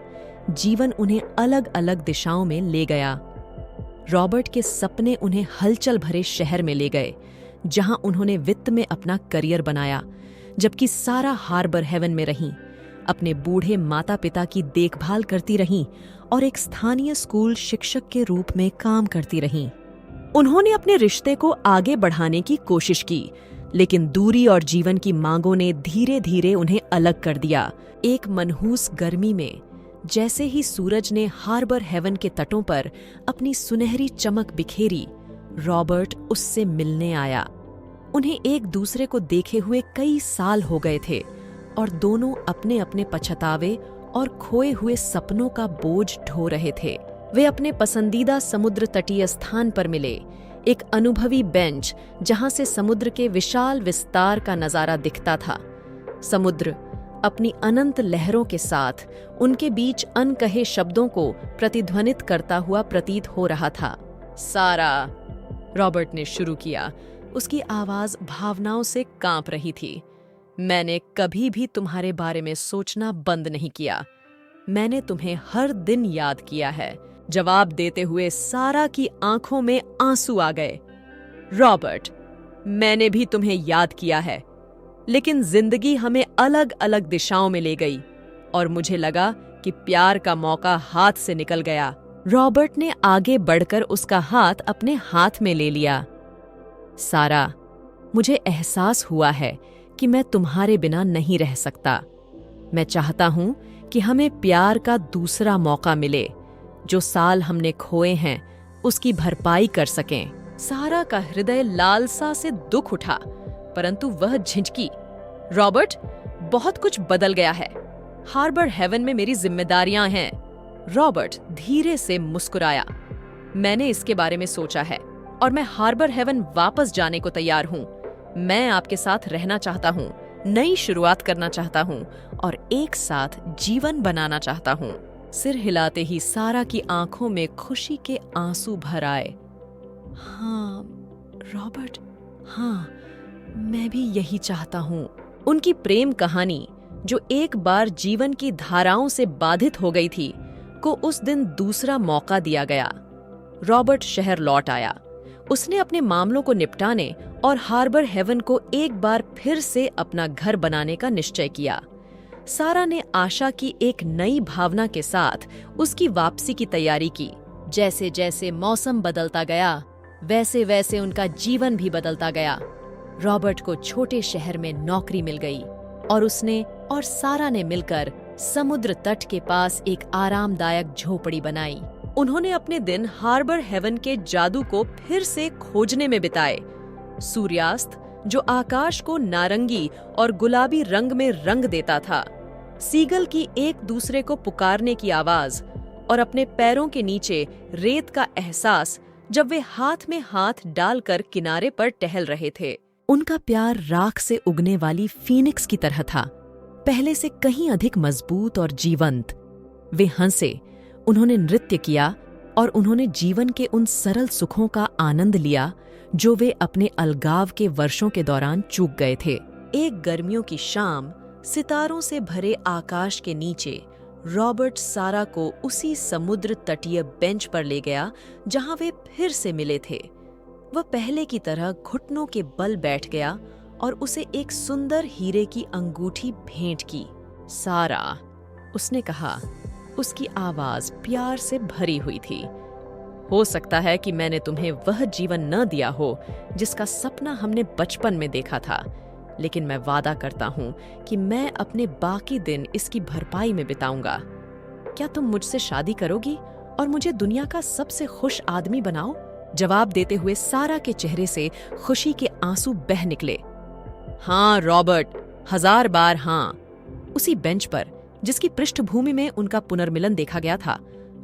A: जीवन उन्हें अलग अलग दिशाओं में ले गया। रॉबर्ट के सपने उन्हें हलचल भरे शहर में ले गए, जहां उन्होंने वित्त में अपना करियर बनाया, जबकि सारा हार्बर हेवन में रहीं, अपने बूढ़े माता पिता की देखभाल करती रहीं और एक स्थानीय स्कूल शिक्षक के रूप में काम करती रहीं। उन्होंने अपने रिश्ते को आगे बढ़ाने की कोशिश की, लेकिन दूरी और जीवन की मांगों ने धीरे धीरे उन्हें अलग कर दिया। एक मनहूस गर्मी में, जैसे ही सूरज ने हार्बर हेवन के तटों पर अपनी सुनहरी चमक बिखेरी, रॉबर्ट उससे मिलने आया। उन्हें एक दूसरे को देखे हुए कई साल हो गए थे और दोनों अपने अपने पछतावे और खोए हुए सपनों का बोझ ढो रहे थे। वे अपने पसंदीदा समुद्र तटीय स्थान पर मिले, एक अनुभवी बेंच जहां से समुद्र के विशाल विस्तार का नजारा दिखता था। समुद्र अपनी अनंत लहरों के साथ उनके बीच अनकहे शब्दों को प्रतिध्वनित करता हुआ प्रतीत हो रहा था। सारा, रॉबर्ट ने शुरू किया। उसकी आवाज भावनाओं से कांप रही थी। मैंने कभी भी तुम्हारे बारे में सोचना बंद नहीं किया। मैंने तुम्हें हर दिन याद किया है। जवाब देते हुए सारा की आंखों में आंसू आ गए। रॉबर्ट, मैंने भी तुम्हें याद किया है, लेकिन जिंदगी हमें अलग अलग दिशाओं में ले गई और मुझे लगा कि प्यार का मौका हाथ से निकल गया। रॉबर्ट ने आगे बढ़कर उसका हाथ अपने हाथ में ले लिया। सारा, मुझे एहसास हुआ है कि मैं तुम्हारे बिना नहीं रह सकता। मैं चाहता हूं कि हमें प्यार का दूसरा मौका मिले, जो साल हमने खोए हैं उसकी भरपाई कर सकें। सारा का हृदय लालसा से दुख उठा, परंतु वह झिझकी। रॉबर्ट, बहुत कुछ बदल गया है। हार्बर हेवन में मेरी जिम्मेदारियां हैं। रॉबर्ट धीरे से मुस्कुराया। मैंने इसके बारे में सोचा है और मैं हार्बर हेवन वापस जाने को तैयार हूं। मैं आपके साथ रहना चाहता हूं, नई शुरुआत करना चाहता हूं और एक साथ जीवन बनाना चाहता हूं। सिर हिलाते ही सारा की आंखों में खुशी के आंसू भर आए। हाँ रॉबर्ट, हाँ, मैं भी यही चाहता हूं। उनकी प्रेम कहानी, जो एक बार जीवन की धाराओं से बाधित हो गई थी, को उस दिन दूसरा मौका दिया गया। रॉबर्ट शहर लौट आया। उसने अपने मामलों को निपटाने और हार्बर हेवन को एक बार फिर से अपना घर बनाने का निश्चय किया। सारा ने आशा की एक नई भावना के साथ उसकी वापसी की तैयारी की। जैसे जैसे मौसम बदलता गया, वैसे वैसे उनका जीवन भी बदलता गया। रॉबर्ट को छोटे शहर में नौकरी मिल गई और उसने और सारा ने मिलकर समुद्र तट के पास एक आरामदायक झोपड़ी बनाई। उन्होंने अपने दिन हार्बर हेवन के जादू को फिर से खोजने में बिताए। सूर्यास्त, जो आकाश को नारंगी और गुलाबी रंग में रंग देता था, सीगल की एक दूसरे को पुकारने की आवाज और अपने पैरों के नीचे रेत का एहसास जब वे हाथ में हाथ डालकर किनारे पर टहल रहे थे। उनका प्यार राख से उगने वाली फीनिक्स की तरह था, पहले से कहीं अधिक मजबूत और जीवंत। वे हंसे, उन्होंने नृत्य किया और उन्होंने जीवन के उन सरल सुखों का आनंद लिया जो वे अपने अलगाव के वर्षों के दौरान चूक गए थे। एक गर्मियों की शाम, सितारों से भरे आकाश के नीचे, रॉबर्ट सारा को उसी समुद्र तटीय बेंच पर ले गया जहां वे फिर से मिले थे। वह पहले की तरह घुटनों के बल बैठ गया और उसे एक सुंदर हीरे की अंगूठी भेंट की। सारा, उसने कहा। उसकी आवाज प्यार से भरी हुई थी। हो सकता है कि मैंने तुम्हें वह जीवन न दिया हो जिसका सपना हमने बचपन में देखा था, लेकिन मैं वादा करता हूं कि मैं अपने बाकी दिन इसकी भरपाई में बिताऊंगा। क्या तुम मुझसे शादी करोगी और मुझे दुनिया का सबसे खुश आदमी बनाओ? जवाब देते हुए सारा के चेहरे से खुशी के आंसू बह निकले। हाँ रॉबर्ट, 1000 बार हाँ। उसी बेंच पर, जिसकी पृष्ठभूमि में उनका पुनर्मिलन देखा गया था,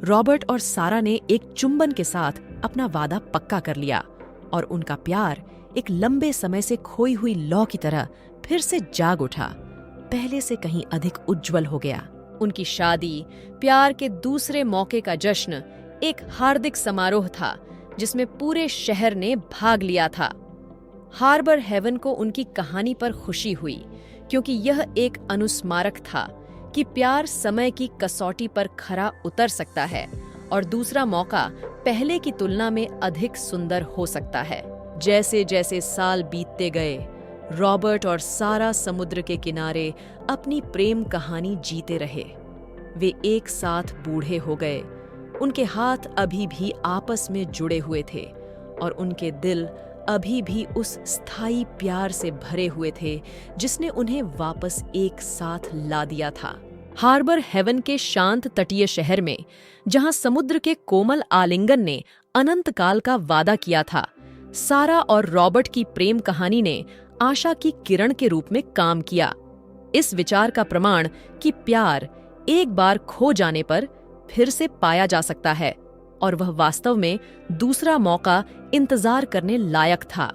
A: रॉबर्ट और सारा ने एक चुंबन के साथ अपना वादा पक्का कर लिया और उनका प्यार एक लंबे समय से खोई हुई लौ की तरह फिर से जाग उठा, पहले से कहीं अधिक उज्जवल हो गया। उनकी शादी, प्यार के दूसरे मौके का जश्न, एक हार्दिक समारोह था जिसमें पूरे शहर ने भाग लिया था। हार्बर हेवन को उनकी कहानी पर खुशी हुई, क्योंकि यह एक अनुस्मारक था कि प्यार समय की कसौटी पर खरा उतर सकता है और दूसरा मौका पहले की तुलना में अधिक सुंदर हो सकता है। जैसे जैसे साल बीतते गए, रॉबर्ट और सारा समुद्र के किनारे अपनी प्रेम कहानी जीते रहे। वे एक साथ बूढ़े हो गए। उनके हाथ अभी भी आपस में जुड़े हुए थे और उनके दिल अभी भी उस स्थायी प्यार से भरे हुए थे जिसने उन्हें वापस एक साथ ला दिया था। हार्बर हेवन के शांत तटीय शहर में, जहां समुद्र के कोमल आलिंगन ने अनंत काल का वादा किया था, सारा और रॉबर्ट की प्रेम कहानी ने आशा की किरण के रूप में काम किया। इस विचार का प्रमाण कि प्यार एक बार खो जाने पर फिर से पाया जा सकता है और वह वास्तव में दूसरा मौका इंतजार करने लायक था।